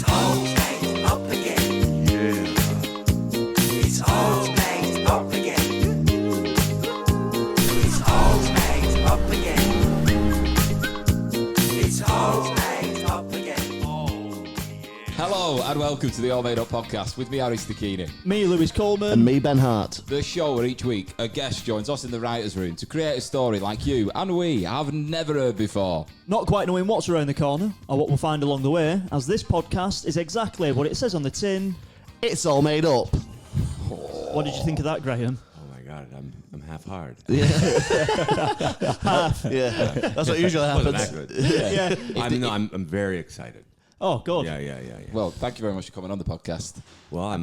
It's all made up again. Yeah. It's all made up again. It's all made up again. It's all made up again. Oh, yeah. Hello and welcome to the All Made Up podcast with me, Harry Stakini. Me, Lewis Coleman. And me, Ben Hart. The show where each week a guest joins us in the writer's room to create a story like you and we have never heard before. Not quite knowing what's around the corner or what we'll find along the way, as this podcast is exactly what it says on the tin. It's all made up. What did you think of that, Graham? Oh my God, I'm half hard. Yeah. That's what usually happens. Wasn't that good? Yeah. I'm very excited. Oh, God. Yeah. Well, thank you very much for coming on the podcast. Well,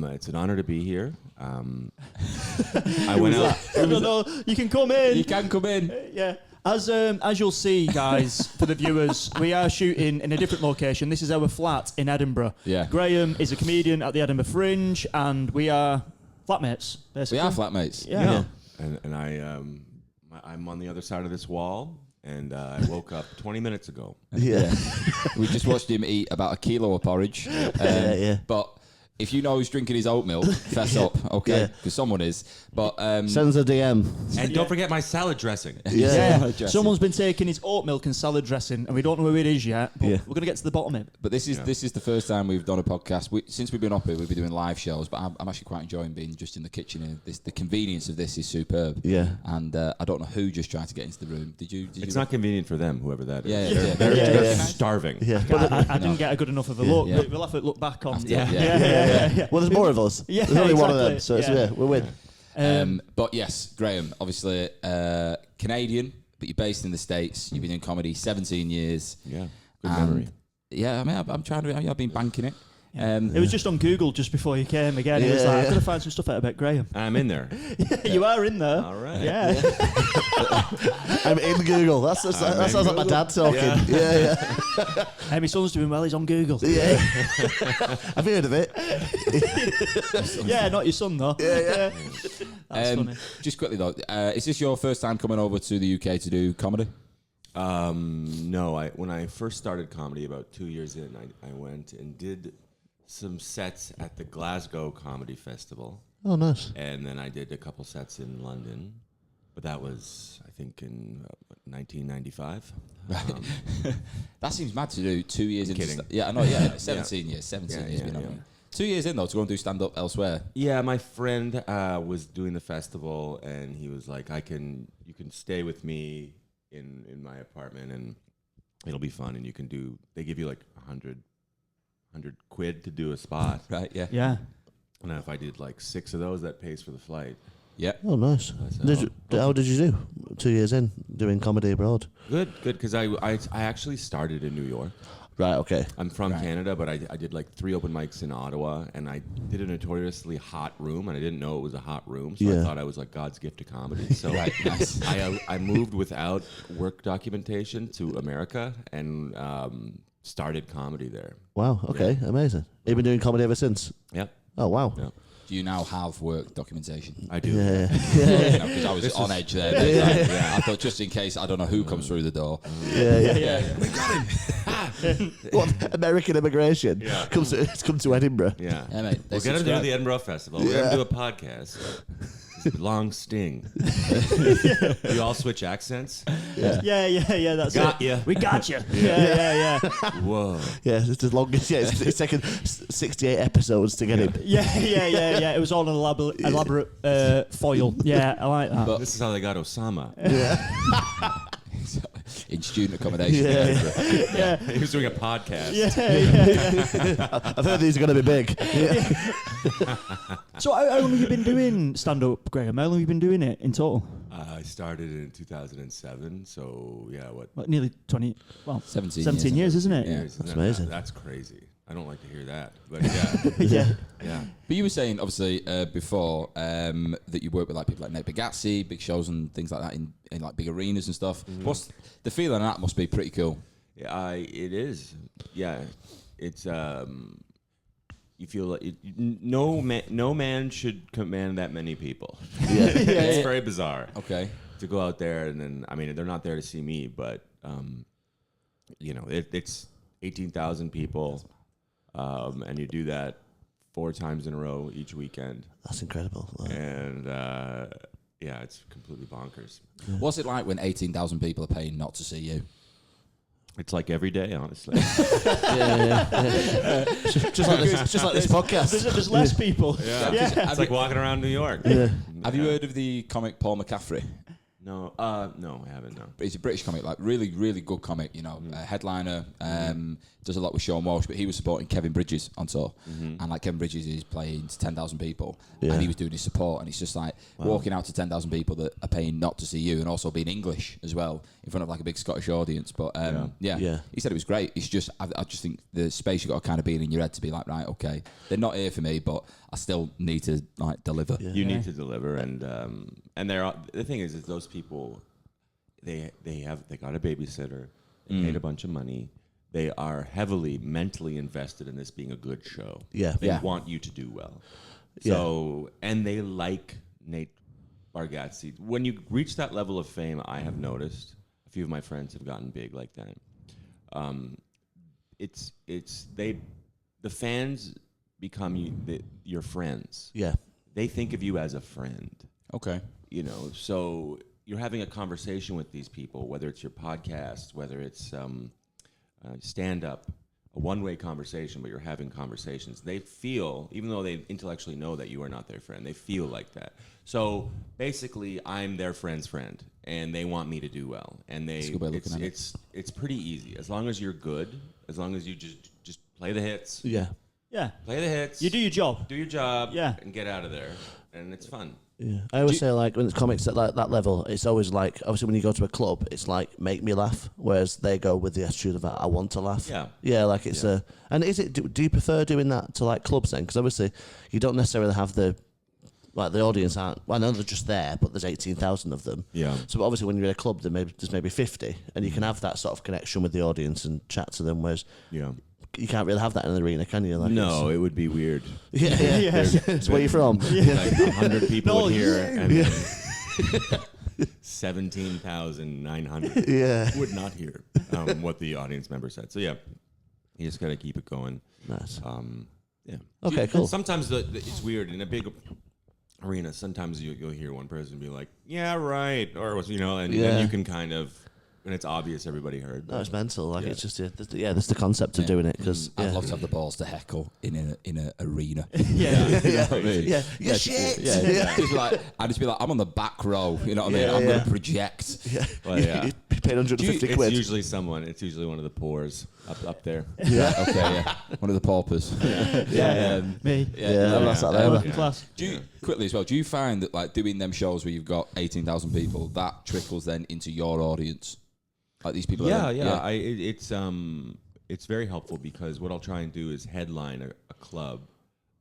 it's an honor to be here. I went out. No, you can come in. You can come in. Yeah. As you'll see, guys, for the viewers, we are shooting in a different location. This is our flat in Edinburgh. Yeah. Graham is a comedian at the Edinburgh Fringe, and we are flatmates, basically. We are flatmates. Yeah. And I'm on the other side of this wall, and I woke up 20 minutes ago. Yeah. We just watched him eat about a kilo of porridge. Yeah. But if you know who's drinking his oat milk, fess up, okay? Because someone is. But Sends a DM. And don't forget my salad dressing. Yeah. Someone's been taking his oat milk and salad dressing, and we don't know who it is yet, but we're going to get to the bottom of it. But this is the first time we've done a podcast. Since we've been up here, we've been doing live shows, but I'm actually quite enjoying being just in the kitchen. And the convenience of this is superb. Yeah. And I don't know who just tried to get into the room. Did you? It's not convenient for them, whoever that is. Yeah. They're starving. Yeah. I didn't get a good enough of a look. Yeah. We'll have to look back on. Yeah. Well, there's more of us. Yeah, There's only one of exactly. them, so we'll win. But yes, Graham, obviously Canadian, but you're based in the States. You've been in comedy 17 years. Yeah. Good memory. Yeah, I mean, I'm trying to. I've been banking it. It was just on Google just before you came again. It was like, I've got to find some stuff out about Graham. I'm in there. You are in there. All right. Yeah. I'm in Google. That sounds like my dad talking. Yeah. Hey, my son's doing well. He's on Google. Yeah. I've heard of it. Yeah, not your son, though. Yeah. That's funny. Just quickly though, is this your first time coming over to the UK to do comedy? No. When I first started comedy about 2 years in, I went and did some sets at the Glasgow Comedy Festival. Oh, nice. And then I did a couple sets in London. But that was, I think, in 1995. That seems mad to do 2 years into. Kidding. Yeah, I know. Yeah, 17 years. 17 years. Yeah. Been on. 2 years in though to go and do stand up elsewhere. Yeah, my friend was doing the festival, and he was like, you can stay with me in my apartment, and it'll be fun, and they give you like 100 quid to do a spot. Right, yeah. Yeah. And if I did like 6 of those, that pays for the flight. Yeah. Oh, nice. How did you do 2 years in doing comedy abroad? Good, because I actually started in New York. Right, okay. I'm from Canada, but I did like 3 open mics in Ottawa, and I did a notoriously hot room, and I didn't know it was a hot room, so I thought I was like God's gift to comedy. So nice. I moved without work documentation to America and started comedy there. Wow, okay, amazing. You've been doing comedy ever since? Yep. Oh, wow. Yep. Do you now have work documentation? I do. Yeah. Because I was on edge there. I thought just in case, I don't know who comes through the door. Yeah. We got him. What, American immigration? Yeah. It's come to Edinburgh. Yeah. Yeah, mate. We're going to do the Edinburgh Festival. We're going to do a podcast. It's a long sting. You all switch accents? Yeah, that's Got it. ya. We got you. Yeah. Whoa. Yeah, it's the longest. Yeah, it's taken 68 episodes to get him. Yeah. It was all an elaborate foil. Yeah, I like that. But This is how they got Osama. in student accommodation. Yeah. He was doing a podcast. Yeah. I've heard these are going to be big. So how long have you been doing stand-up, Graham? How long have you been doing it in total? I started in 2007, so what? Nearly 20, 17 years, isn't it? Yeah. That's amazing. That's crazy. I don't like to hear that, but yeah. But you were saying, obviously, before that you work with like people like Nate Bargatze, big shows and things like that in like big arenas and stuff. Mm-hmm. What's the feeling of that? Must be pretty cool. Yeah, it is. Yeah, it's you feel like no man should command that many people. Yeah. It's very bizarre. Okay. To go out there and then, I mean, they're not there to see me, but it's 18,000 people. and you do that 4 times in a row each weekend. That's incredible. And yeah, it's completely bonkers. What's it like when 18,000 people are paying not to see you? It's like every day, honestly. Just like this podcast. There's less people. Yeah. Yeah. It's like walking around New York. Yeah. Have you heard of the comic Paul McCaffrey? No, no, I haven't. No. But he's a British comic, like really, really good comic. You know, headliner. Does a lot with Sean Walsh, but he was supporting Kevin Bridges on tour, and like Kevin Bridges is playing to 10,000 people, and he was doing his support, and it's just like walking out to 10,000 people that are paying not to see you, and also being English as well in front of like a big Scottish audience. But Yeah. he said it was great. It's just I just think the space you got to kind of be in your head to be like, right, okay, they're not here for me, but I still need to like deliver. Yeah. You need to deliver, and the thing is those people, they got a babysitter, they paid a bunch of money. They are heavily mentally invested in this being a good show. Yeah. They Yeah. want you to do well. Yeah. So, and they like Nate Bargatze. When you reach that level of fame, I have noticed a few of my friends have gotten big like that. The fans become your friends. Yeah. They think of you as a friend. Okay. You know, so you're having a conversation with these people, whether it's your podcast, whether it's stand-up, a one-way conversation, but you're having conversations. They feel, even though they intellectually know that you are not their friend, they feel like that. So basically, I'm their friend's friend, and they want me to do well. And That's a good way of looking at it. it's pretty easy as long as you're good, as long as you just play the hits, Yeah. Yeah. play the hits, You do your job. do your job, Yeah. and get out of there, and it's fun. Yeah, I always say like when it's comics at that level, it's always like obviously when you go to a club, it's like make me laugh, whereas they go with the attitude of I want to laugh. Yeah, like it's and is it? Do you prefer doing that to like clubs then? Because obviously you don't necessarily have the audience aren't. Well, I know they're just there, but there's 18,000 of them. Yeah. So obviously when you're in a club, there's maybe 50, and you can have that sort of connection with the audience and chat to them. Whereas Yeah. you can't really have that in an arena, can you? Like No, it would be weird. Yeah. It's where you're from. Like 100 people No, in here, and Yeah. then 17,900 Yeah. would not hear what the audience member said. So yeah, you just got to keep it going. Nice. Yeah. Okay, cool. Sometimes it's weird in a big arena. Sometimes you'll hear one person be like, "Yeah, right," or and Yeah. then you can kind of, when it's obvious everybody heard. No, it's mental. Like Yeah. it's just that's the concept of doing it because I'd love to have the balls to heckle in an arena. Yeah. You know what I mean? Yeah. Yeah, Shit. yeah. Just like, I'd just be like, I'm on the back row. You know what I mean? Yeah, I'm yeah. going to project. Well, yeah. You paid 150 It's quid. usually someone. It's usually one of the poors up there. Yeah. Okay. Yeah. One of the paupers. Yeah. Me. Yeah, that's that there. Working class. Do you, quickly as well, do you find that like doing them shows where you've got 18,000 people, that trickles then into your audience? Like these people. It's very helpful because what I'll try and do is headline a club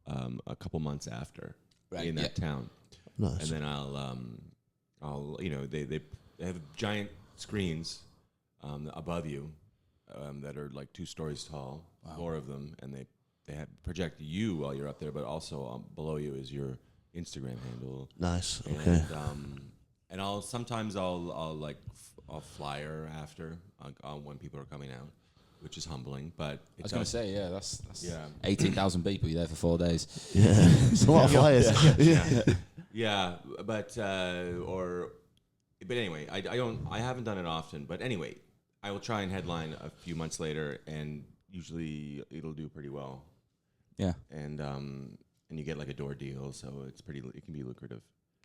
a couple months after in that town, Nice. and then I'll they have giant screens above you that are like 2 stories tall, 4 of them, and they project you while you're up there, but also below you is your Instagram handle. Nice. And, Okay. and I'll flyer after when people are coming out, which is humbling. But I was going to say, that's Yeah. 18,000 people. You're there for 4 days. Yeah. It's a lot of flyers. yeah, but anyway, I haven't done it often. But anyway, I will try and headline a few months later, and usually it'll do pretty well. Yeah. And you get like a door deal, so it can be lucrative.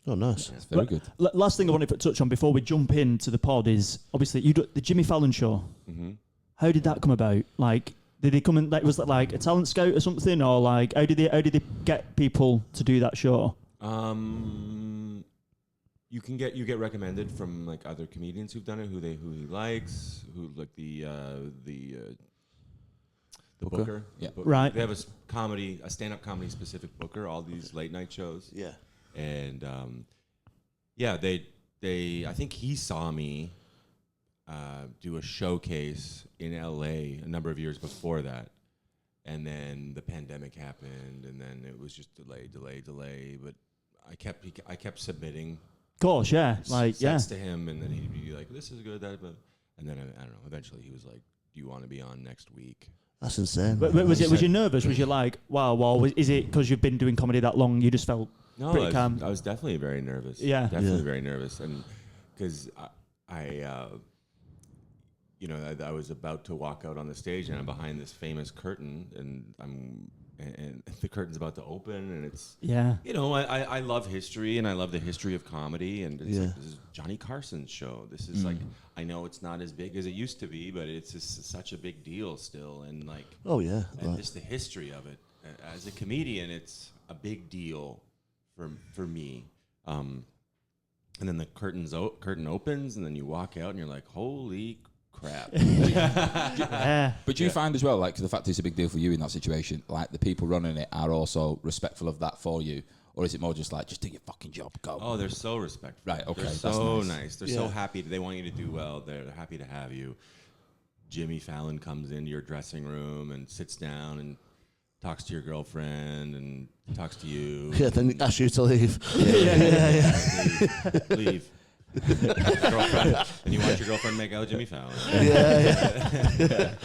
Oh, nice. It's very good. Last thing I wanted to touch on before we jump into the pod is obviously you do the Jimmy Fallon show. Mm-hmm. How did that come about? Like, did they come in? Like, was that like a talent scout or something, or like how did they get people to do that show? You get recommended from like other comedians who've done it, who he likes, who like the booker. Yeah. Right. They have a stand-up comedy specific booker. All these late night shows. Yeah. And they I think he saw me do a showcase in LA a number of years before that, and then the pandemic happened, and then it was just delay. But I kept submitting. Of course, yeah. Like, sets to him, and then he'd be like, "This is good," and then I don't know. Eventually, he was like, "Do you want to be on next week?" That's insane. But was you nervous? Was you like, wow, is it because you've been doing comedy that long? You just felt No, pretty calm. I was definitely very nervous. Yeah. Definitely very nervous. And because I was about to walk out on the stage and I'm behind this famous curtain and the curtain's about to open and it's, I love history and I love the history of comedy and it's like, this is Johnny Carson's show. This is like, I know it's not as big as it used to be, but it's just such a big deal still. And like, and just the history of it. As a comedian, it's a big deal for me. And then the curtain opens and then you walk out and you're like, holy crap. But do you find as well, like, the fact it's a big deal for you in that situation, like the people running it are also respectful of that for you? Or is it more just like, just do your fucking job, go? Oh, they're so respectful. Right, okay. They're That's so nice. nice. They're so happy. They want you to do well. They're happy to have you. Jimmy Fallon comes into your dressing room and sits down and talks to your girlfriend and talks to you. Yeah, then asks you to leave. Leave. Girlfriend. And you watch your girlfriend make out Jimmy Fallon.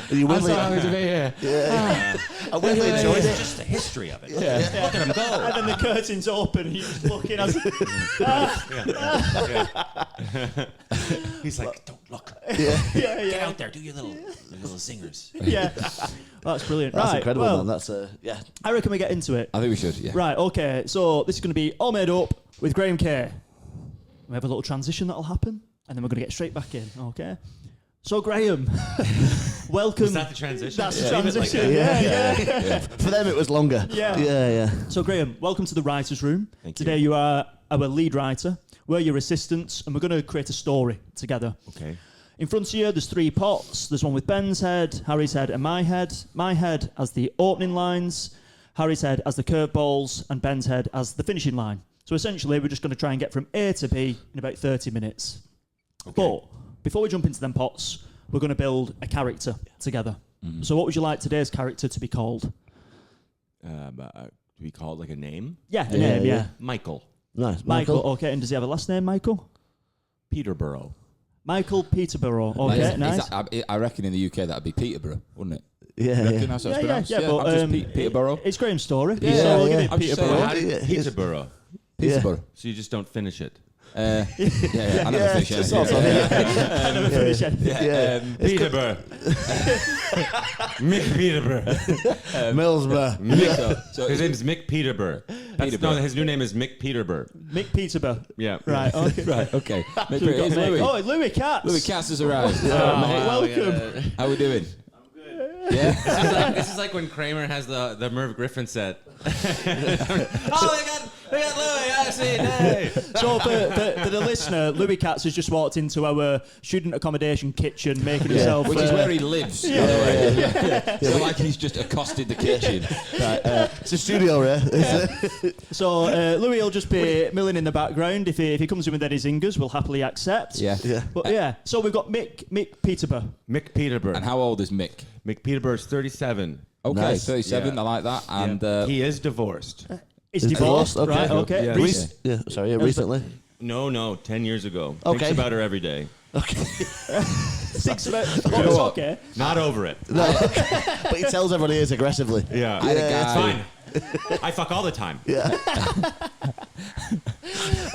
You will leave. happy to be here. I really enjoyed it. Just the history of it. Look at him go. And then the curtains open and you're just looking as He's like, don't look. Get out there, do your little zingers. That's brilliant. That's right, incredible, well, man. That's I reckon we get into it. I think we should, yeah. Right, okay. So this is going to be All Made Up with Graham K. We have a little transition that'll happen, and then we're going to get straight back in, okay? So, Graham, welcome. Was that the transition? That's the transition. Like Yeah. For them, it was longer. Yeah. So, Graham, welcome to the writer's room. Thank Today you are our lead writer. We're your assistants, and we're going to create a story together. Okay. In front of you, there's 3 pots. There's one with Ben's head, Harry's head, and my head. My head as the opening lines, Harry's head as the curveballs, and Ben's head as the finishing line. So essentially, we're just going to try and get from A to B in about 30 minutes. Okay. But before we jump into them pots, we're going to build a character together. Mm-hmm. So what would you like today's character to be called? To be called like a name? Yeah, a name, yeah. Michael. Nice. Michael, okay. And does he have a last name, Michael? Peterborough. Michael Peterborough. Okay, nice. I reckon in the UK that'd be Peterborough, wouldn't it? Yeah, That's what it's pronounced? but I'm just Peterborough. It's Graham's story. Yeah, so we'll give I'm it just Peterborough. saying, Peterborough. Peterborough. So you just don't finish it. I never finish it's anything. I never finish anything. Peterborough. Mick Peterborough. Millsborough. Mick. So his name's Mick Peterborough. No, his new name is Mick Peterborough. Mick Peterborough. Yeah. Right, okay. Right, okay. We've got Mick. Louis. Oh, Louis Katz. Louis Katz has arrived. Mate, welcome. How we doing? Yeah. This is like when Kramer has the Merv Griffin set. We got Louis, actually, hey. So for the listener, Louis Katz has just walked into our student accommodation kitchen, making himself... Which is where he lives, by the way. So like he's just accosted the kitchen. It's a studio, yeah. So Louis will just be milling in the background. If he comes in with any zingers, we'll happily accept. Yeah. But so we've got Mick Peterborough. Mick Peterborough. And how old is Mick? Mick Peterborough's 37. Okay, Nice. 37, Yeah. I like that. And he is divorced. Is divorced, okay. right? Okay. Yeah. Sorry, recently. No, 10 years ago. Okay. Thinks about her every day. Okay. Six about. know what? Okay. Not over it. But he tells everyone he is aggressively. Yeah. I had a Yeah, guy. It's fine. I fuck all the time. Yeah.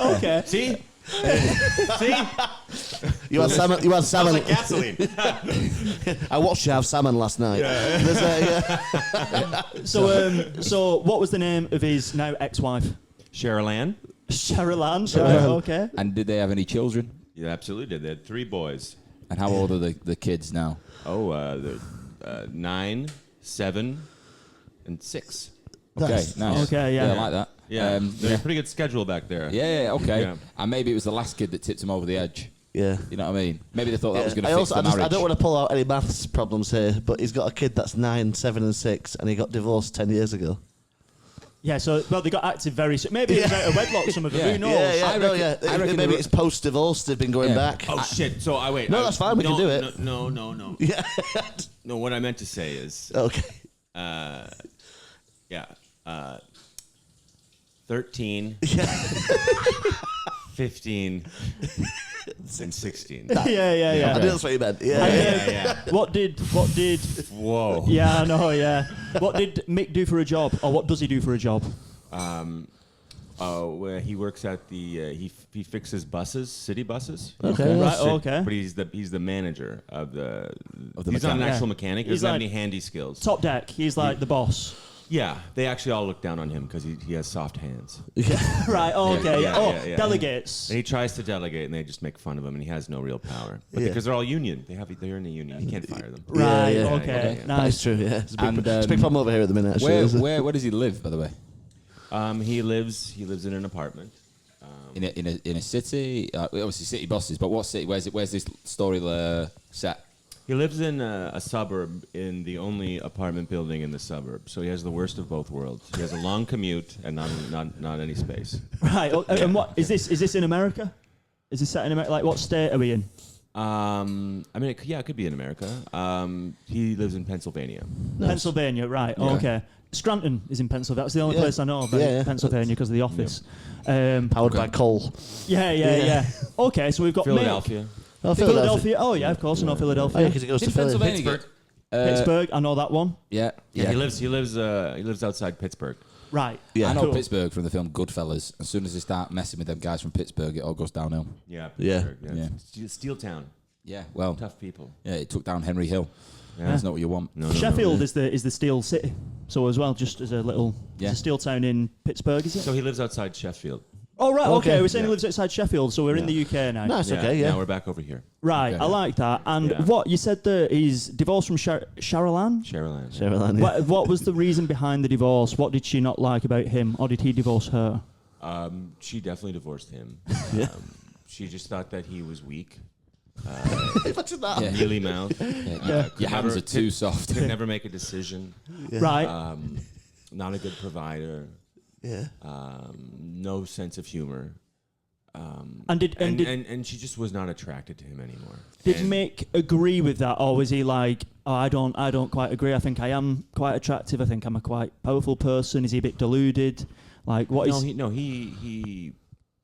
Okay. See? See? You had salmon. You had salmon. Like gasoline. I watched you have salmon last night. So what was the name of his now ex-wife? Cheryl Anne? Cheryl Anne. Right, okay. And did they have any children? Yeah, absolutely did. They had 3 boys. And how old are the kids now? They're 9, 7, and 6. Okay, That's- nice. Okay, yeah. I like that. Yeah, they're a pretty good schedule back there. Yeah, okay. Yeah. And maybe it was the last kid that tipped him over the edge. Yeah. You know what I mean? Maybe they thought that was going to I fix the I marriage. don't want to pull out any maths problems here, but he's got a kid that's 9, 7, and 6, and he got divorced 10 years ago. Yeah, so they got active very soon. Maybe it was out of wedlock, some of them. Yeah. Who knows? Yeah. I reckon Maybe they it's post-divorce. They've been going back. Oh, shit. So, I wait. No, that's fine, we can do it. No. Yeah. No, what I meant to say is... Okay. 13, 15 and 16. yeah. I knew that's what you meant. Yeah. Yeah. What did? Whoa. Yeah, I know. Yeah. What did Mick do for a job, or what does he do for a job? Well, he works at the he fixes buses, city buses. Okay. Right. Okay. But he's the manager of the the he's not an mechanic. actual mechanic. He He's doesn't have like any handy skills. Top deck. He's like the boss. Yeah, they actually all look down on him because he has soft hands. Right. Okay. yeah. Delegates. And he tries to delegate, and they just make fun of him, and he has no real power. But Yeah. because they're all union, they're in a union. You can't fire them. Right. Yeah, yeah. Okay. Yeah. That Nice. is true. Yeah. It's a big, And, it's a big problem over here at the minute. Actually, Where, isn't it? where does he live, by the way? He lives in an apartment. In a city, obviously city bosses. But what city? Where's this story set? He lives in a suburb in the only apartment building in the suburb. So he has the worst of both worlds. He has a long commute and not any space. Right. And what is this? Is this in America? Is this set in America? Like, what state are we in? I mean, it could be in America. He lives in Pennsylvania. Pennsylvania. Right. Yeah. Okay. Scranton is in Pennsylvania. That's the only Yeah. place I know about Yeah. Pennsylvania because of the office. Powered by coal. Yeah. Okay, so we've got Philadelphia. Oh, Philadelphia. Oh yeah, of course I know Oh, yeah, Philadelphia. because it goes to In Philly. Pennsylvania. Pittsburgh. Pittsburgh. I know that one. Yeah. He lives outside Pittsburgh. Right. Yeah. I know Cool. Pittsburgh from the film Goodfellas. As soon as they start messing with them guys from Pittsburgh, it all goes downhill. Yeah, Yeah. Pittsburgh. Yeah. Steel town. Yeah. Well. Tough people. Yeah. It took down Henry Hill. Yeah. That's not what you want. No, Sheffield is the steel city. So as well, just as a little Yeah. it's a steel town in Pittsburgh, is it? So he lives outside Sheffield. Oh right. Okay. Okay. We're saying Yeah. he lives outside Sheffield, so we're in Yeah. the UK now. Nice. Okay. Yeah. Now we're back over here. Right. Okay. I like that. And Yeah. what you said that he's divorced from Cheryl Anne? Cheryl Anne. Cheryl Anne, yeah. What was the reason behind the divorce? What did she not like about him, or did he divorce her? She definitely divorced him. Yeah. She just thought that he was weak. Imagine that. Yeah. Mealy mouth. Your hands are too soft. Could never make a decision. Right. Not a good provider. Yeah. No sense of humor. And she just was not attracted to him anymore. did And Mick agree with that, or was he like, "Oh, I don't quite agree. I think I am quite attractive. I think I'm a quite powerful person." Is he a bit deluded? Like, what is?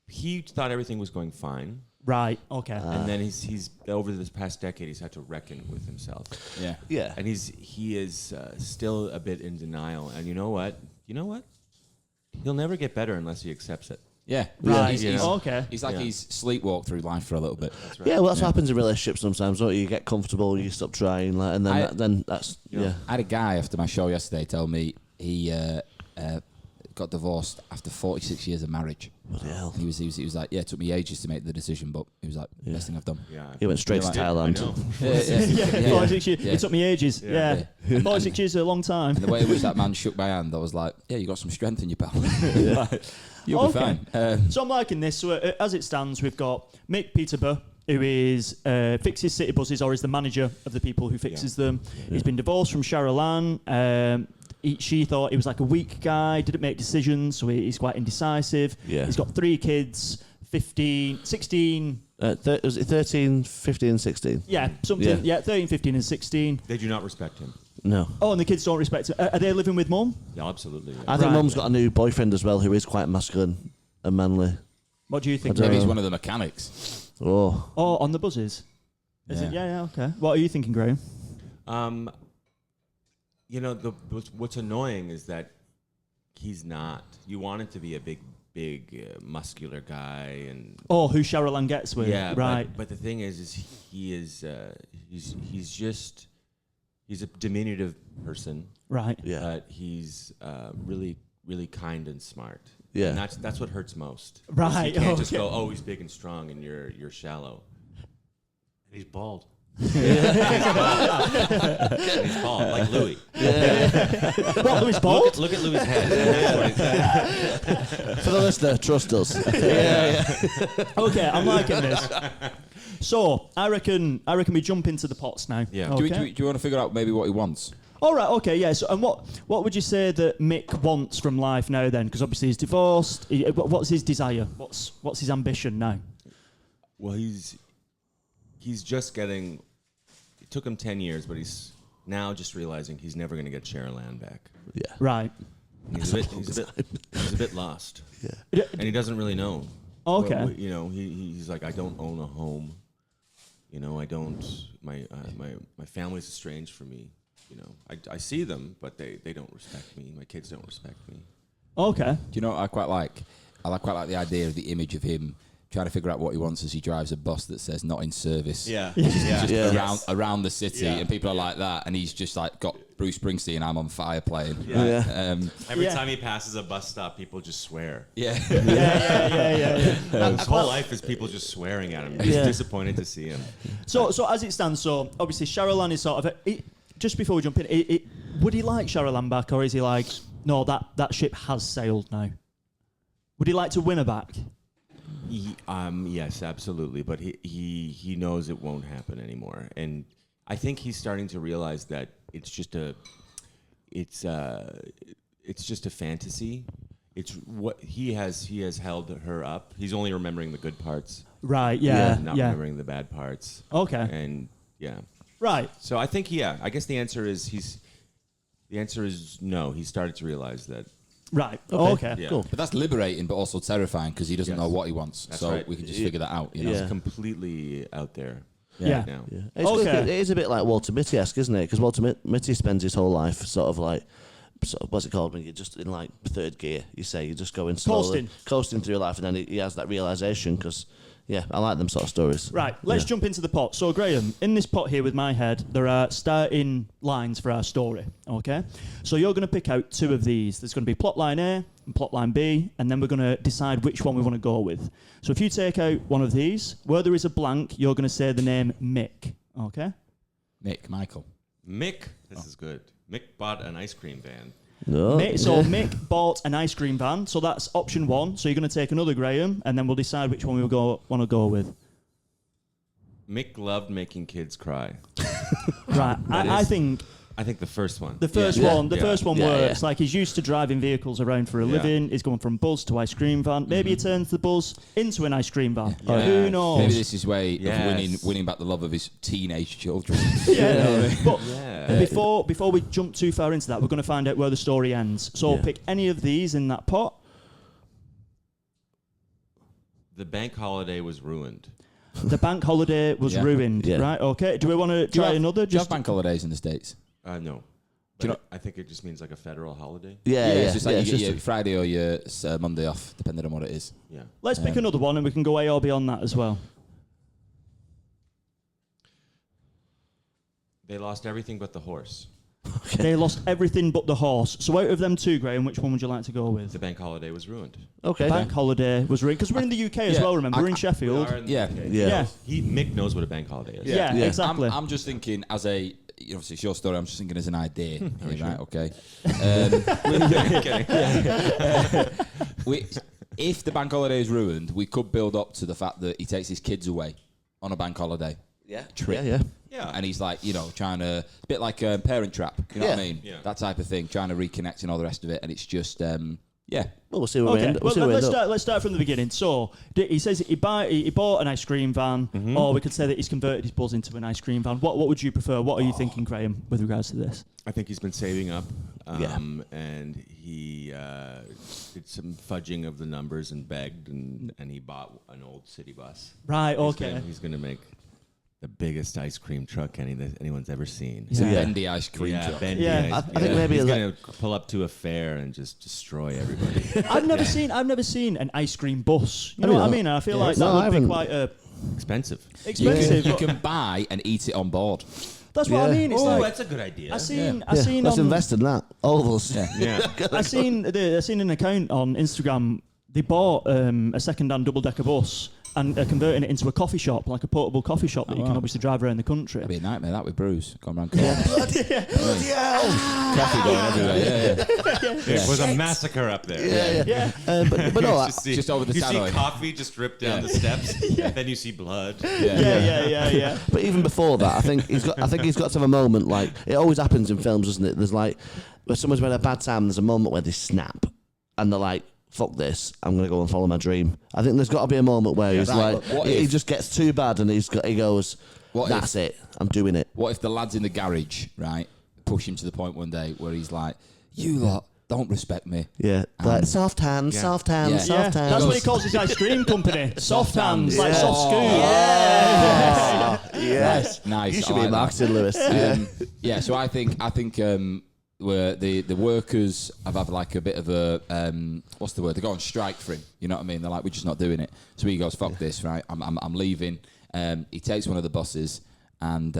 He thought everything was going fine, Right. Okay. and then he's over this past decade he's had to reckon with himself, Yeah. Yeah. and he is still a bit in denial. And you know what? He'll never get better unless he accepts it. Yeah. Right. He's, Okay. he's like Yeah. he's sleepwalked through life for a little bit. That's right. Yeah, well, that's what happens in relationships sometimes, don't you? You get comfortable, you stop trying, like, and then then that's yeah. I had a guy after my show yesterday tell me he got divorced after 46 years of marriage. Bloody hell. And he was like, yeah, it took me ages to make the decision, but he was like, best thing I've done. Yeah. He went straight to Yeah, I Thailand. know. Yeah. 46 years. Yeah. It took me ages. Yeah. Yeah. 46 years is a long time. And the way in which that man shook my hand, I was like, yeah, you got some strength in you, pal. Like, you'll be Okay. fine. So I'm liking this. So as it stands, we've got Mick Peterborough, who is fixes city buses, or is the manager of the people who fixes them. He's been divorced from Cheryl Anne. She thought he was like a weak guy, didn't make decisions, so he's quite indecisive. Yeah. He's got 3 kids, 15, 16. Was it 13, 15, 16? Yeah, something. Yeah. Yeah, 13, 15, and 16. They do not respect him. No. Oh, and the kids don't respect him. Are they living with mum? Yeah, absolutely. Yeah. I think Right. Mum's got a new boyfriend as well who is quite masculine and manly. What do you think? I don't Maybe he's know. one of the mechanics. Oh. Oh, on the buses? Is it? Yeah, okay. What are you thinking, Graham? What's annoying is that he's not. You want it to be a big, muscular guy, and Oh, who Cheryl Anne gets with? yeah, Right. But the thing is he's a diminutive person, Right. Yeah. but he's really, really kind and smart. Yeah. and that's what hurts most. Right, You can't just okay. go, oh, he's big and strong, and you're shallow. And he's bald. He's bald, like Louis. What, Louis bald? Look at Louis' head. That's what he's For the listener, trust us. Okay, I'm liking this. So, I reckon we jump into the pots now. Yeah. Do, Okay. do you want to figure out maybe what he wants? All right, okay, yeah. So, and what would you say that Mick wants from life now then? Because obviously he's divorced. What's his desire? What's his ambition now? Well, he's just getting. It took him 10 years, but he's now just realizing he's never going to get Cheryl Anne back. Yeah. Right. He's a bit lost, Yeah. and he doesn't really know. Okay. You know, he's like, I don't own a home. You know, I don't. My family's estranged from me. You know, I see them, but they don't respect me. My kids don't respect me. Okay. Do you know what I quite like? I quite like the idea of the image of him trying to figure out what he wants as he drives a bus that says "not in service." Yeah. Just around the city, Yeah. and people are like that, and he's just like got Bruce Springsteen, "I'm on fire" playing. Yeah. Every Yeah. time he passes a bus stop, people just swear. Yeah. His whole life is people just swearing at him. He's disappointed to see him. So as it stands, so obviously Cheryl Anne is sort of just before we jump in, would he like Cheryl Anne back, or is he like, no, that ship has sailed now? Would he like to win her back? Yes, absolutely. But he knows it won't happen anymore, and I think he's starting to realize that it's just a fantasy. It's what he has held her up. He's only remembering the good parts, Right. Yeah. not Yeah. remembering the bad parts. Okay. And Right. so I think I guess the answer is no. He started to realize that. Right. Okay. Yeah. Cool. But that's liberating, but also terrifying because he doesn't Yes. know what he wants. That's so right. we can just figure that out. You know. Yeah. It's completely out there Yeah. right now. Yeah. It's Okay. it is a bit like Walter Mitty-esque, isn't it? Because Walter Mitty spends his whole life sort of like, what's it called when you're just in like third gear? You say you're just going slowly, coasting through life, and then he has that realization. Because I like them sort of stories. Right, let's jump into the pot. So, Graham, in this pot here with my head, there are starting lines for our story, okay? So you're going to pick out two of these. There's going to be plot line A and plot line B, and then we're going to decide which one we want to go with. So if you take out one of these, where there is a blank, you're going to say the name Mick, okay? Michael. Mick, this is good. Mick bought an ice cream van. No. Mick bought an ice cream van, so that's option one. So you're going to take another, Graham, and then we'll decide which one we want to go with. Mick loved making kids cry. Right, I think I think the first one. the first one Yeah, works. Like, he's used to driving vehicles around for a living. He's going from bus to ice cream van. Maybe he turns the bus into an ice cream van. Yeah. Who knows? Maybe this is his way Yes. of winning back the love of his teenage children. But Yeah. before we jump too far into that, we're going to find out where the story ends. So pick any of these in that pot. The bank holiday was ruined. The bank holiday was ruined. Yeah. Right, okay. Do we want to try another? Do you have bank holidays in the States? No. Do you know- I think it just means like a federal holiday. It's just like yeah, you it's get just your Friday or your Monday off, depending on what it is. Yeah. Let's pick another one, and we can go A or B on that as well. They lost everything but the horse. They lost everything but the horse. So out of them two, Graham, which one would you like to go with? The bank holiday was ruined. Okay. Bank holiday was ruined because we're in the UK as well. Remember, we're in Sheffield. Yeah. Yeah. Mick knows what a bank holiday is. Yeah, exactly. I'm just thinking as a, obviously it's your story, I'm just thinking as an idea. Right, okay. If the bank holiday is ruined, we could build up to the fact that he takes his kids away on a bank holiday. Yeah. Trip. Yeah. Yeah. And he's like, trying to, a bit like Parent Trap, you know what I mean? Yeah. That type of thing, trying to reconnect and all the rest of it. And it's just, Well, we'll see where we Okay, end. well, We'll see where we end up. let's start from the beginning. So, he says he bought an ice cream van, or we could say that he's converted his buzz into an ice cream van. What would you prefer? What are you thinking, Graham, with regards to this? I think he's been saving up, Yeah. and he did some fudging of the numbers and begged, and he bought an old city bus. Right, okay. He's gonna make the biggest ice cream truck anyone's ever seen. it's Yeah. a bendy ice cream truck. bendy Yeah. ice- I think maybe he's a gonna pull up to a fair and just destroy everybody. I've never seen an ice cream bus. You know what I mean? I feel like No, that I would be haven't. quite Expensive. expensive. You but can buy and eat it on board. that's what I Yeah. mean. It's like that's a good idea. I seen Let's on invest in that. All of us. Yeah. I seen an account on Instagram. They bought a second-hand double-decker bus and are converting it into a coffee shop, like a portable coffee shop that you can wow. obviously drive around the country. It'd be a nightmare, that with Bruce. Going around corners. Bloody hell. Coffee going everywhere. Yeah. It was a massacre up there. Yeah. But no, Just over the you tannoy. see coffee just drip down the steps, then you see blood. Yeah. but even before that, I think he's got to have a moment like it always happens in films, doesn't it? There's like where someone's had a bad time. There's a moment where they snap and they're like, "Fuck this! I'm gonna go and follow my dream." I think there's got to be a moment where he's right, like, but what he if- just gets too bad and he goes, What "That's it. I'm doing it." What if the lads in the garage, right, push him to the point one day where he's like, "You lot don't respect me. Yeah, like soft hands, Yeah. soft hands, Yeah. soft hands. That's what he calls his ice cream company. Soft hands, like Yeah. soft scoop. Yes, Nice. You I should like be that. marketing, Lewis. Yeah, so I think where the workers have had like a bit of a what's the word? They go on strike for him. You know what I mean? They're like, we're just not doing it. So he goes, fuck this, right? I'm leaving. He takes one of the buses and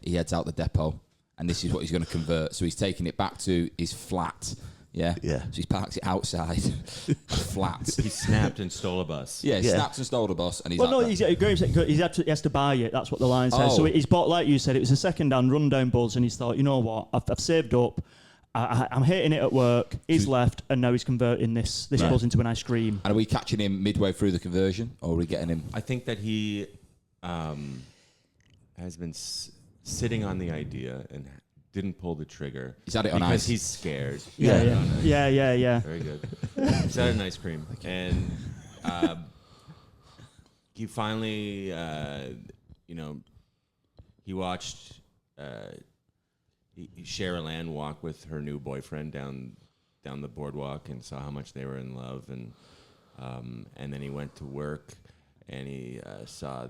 he heads out the depot. And this is what he's going to convert. So he's taking it back to his flat. Yeah. Yeah. So he's parked it outside, flat. He snapped and stole a bus. Yeah, he Yeah. snapped and stole the bus, and he's Well, no, like that. he has to buy it. That's what the line says. Oh. So he's bought, like you said, it was a second-hand rundown buzz, and he's thought, you know what, I've saved up. I'm hating it at work. He's left, and now he's converting this buzz into an ice cream. And are we catching him midway through the conversion, or are we getting him? I think that he has been sitting on the idea and didn't pull the trigger. He's had it on because ice. he's scared. Yeah. Very good. He's had an ice cream, and he finally, he watched Cheryl Anne walk with her new boyfriend down the boardwalk and saw how much they were in love, and then he went to work and he saw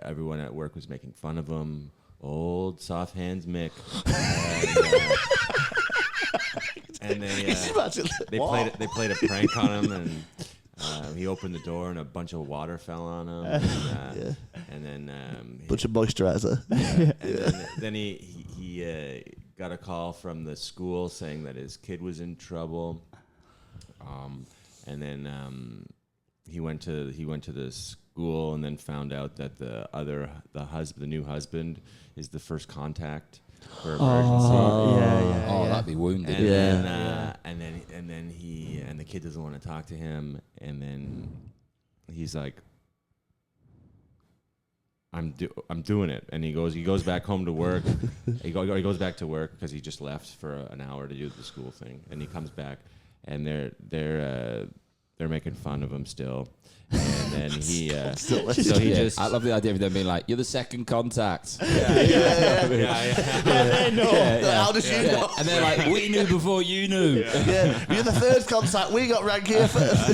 everyone at work was making fun of him. Old soft hands Mick. And they played a prank on him, and he opened the door and a bunch of water fell on him. And then Bunch of moisturizer. then he got a call from the school saying that his kid was in trouble. And then he went to the school and then found out that the new husband is the first contact for emergency. That'd be wounded. And then the kid doesn't want to talk to him, and then he's like, I'm doing it, and he goes back home to work. he goes back to work because he just left for an hour to do the school thing, and he comes back, and they're making fun of him still. And then he just. I love the idea of them being like, "You're the second contact." How does you know? And they're like, "We knew before you knew." Yeah, you're the third contact. We got rank here first.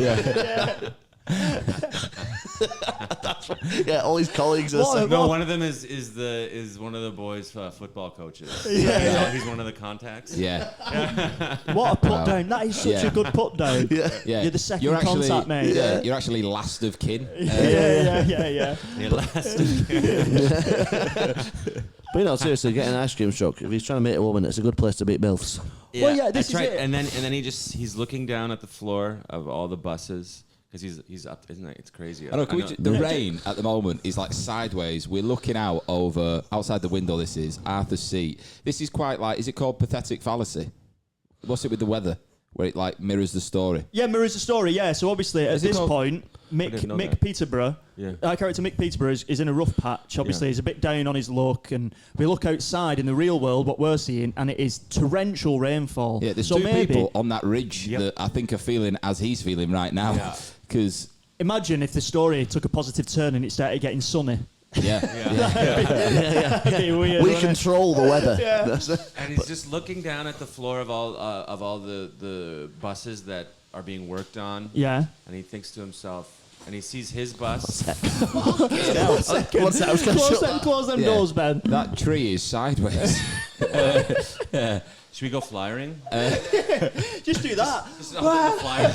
All his colleagues are. No, one of them is one of the boys' football coaches. He's one of the contacts. Yeah. What a put down. That is such a good put down. Yeah. You're the second contact, mate. Yeah. You're actually last of kin. Yeah. You're last of kin. But seriously, getting an ice cream truck. If he's trying to meet a woman, it's a good place to beat MILFs. Well, yeah, this that's right. is it. And then he's looking down at the floor of all the buses because he's up, isn't it? It's crazy. I know, the rain at the moment is like sideways. We're looking out outside the window. This is Arthur's Seat. This is quite like, is it called pathetic fallacy? What's it with the weather? Where it like mirrors the story. Yeah, mirrors the story, yeah. So obviously at this point, Mick Peterborough, our character Mick Peterborough is in a rough patch. Obviously he's a bit down on his luck, and we look outside in the real world, what we're seeing, and it is torrential rainfall. Yeah, there's so two maybe, people on that ridge that I think are feeling as he's feeling right now. Because imagine if the story took a positive turn and it started getting sunny. Yeah. Weird, We control the weather. And he's just looking down at the floor of all the buses that are being worked on. Yeah. And he thinks to himself, and he sees his bus. What's that? I was going to Close them doors, Ben. That tree is sideways. Should we go flyering? Just do that. Just go flying.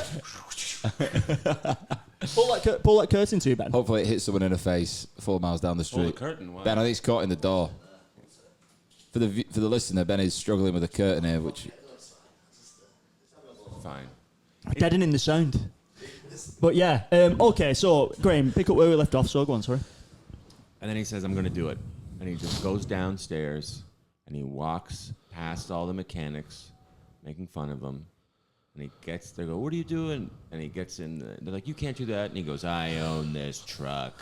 Pull that curtain to you, Ben. Hopefully it hits someone in the face 4 miles down the Pull the street. curtain. Why? Ben, I think he's caught in the door. For the listener, Ben is struggling with a curtain here, which... Fine. Deadening in the sound. But yeah, okay, so Graham, pick up where we left off, so go on, sorry. And then he says, I'm going to do it. And he just goes downstairs and he walks past all the mechanics making fun of him. And he gets there, go, what are you doing? And he gets in, they're like, you can't do that. And he goes, I own this truck.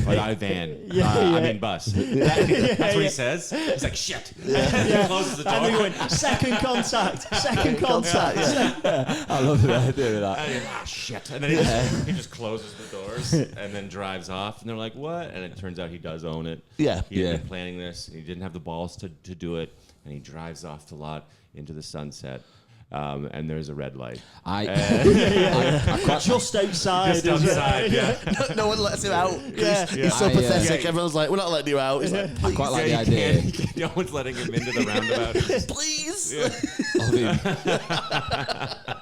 Or I van. I mean bus. That's what he says. He's like, shit. And he closes the door. And we went, second contact. I love the idea of that. And shit. And then he just closes the doors and then drives off. And they're like, what? And it turns out he does own it. Yeah. He had been planning this. He didn't have the balls to do it. And he drives off the lot into the sunset. and there's a red light. I Just outside. Just outside, yeah. No one lets him out. He's so pathetic. Everyone's like, we're not letting you out. He's like, I quite like the idea. No one's letting him into the roundabout. please. of him.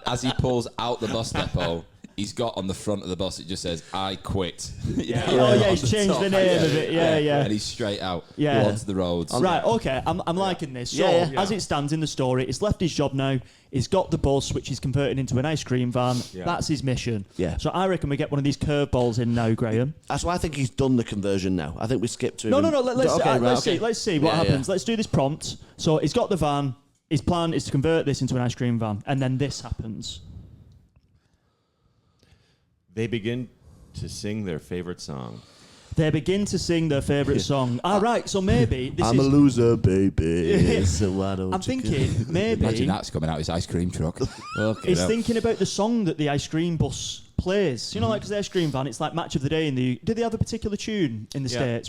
As he pulls out the bus depot, he's got on the front of the bus, it just says, I quit. He's changed the name of it. Yeah. And he's straight out Yeah. onto the roads. Right, okay, I'm liking this. So, as it stands in the story, he's left his job now. He's got the bus, which he's converting into an ice cream van. Yeah. That's his mission. Yeah. So I reckon we get one of these curveballs in now, Graham. That's why I think he's done the conversion now. I think we skipped to No. him. Let's see what happens. Let's do this prompt. So he's got the van. His plan is to convert this into an ice cream van, and then this happens. They begin to sing their favorite song. They begin to sing their favourite song. Right, so maybe this I'm is... a loser, baby. So why don't I'm you thinking maybe Imagine that's coming out his ice cream truck. Okay, he's thinking about the song that the ice cream bus plays. You know, like, because the ice cream van, it's like Match of the Day in the... Do they have a particular tune in the States?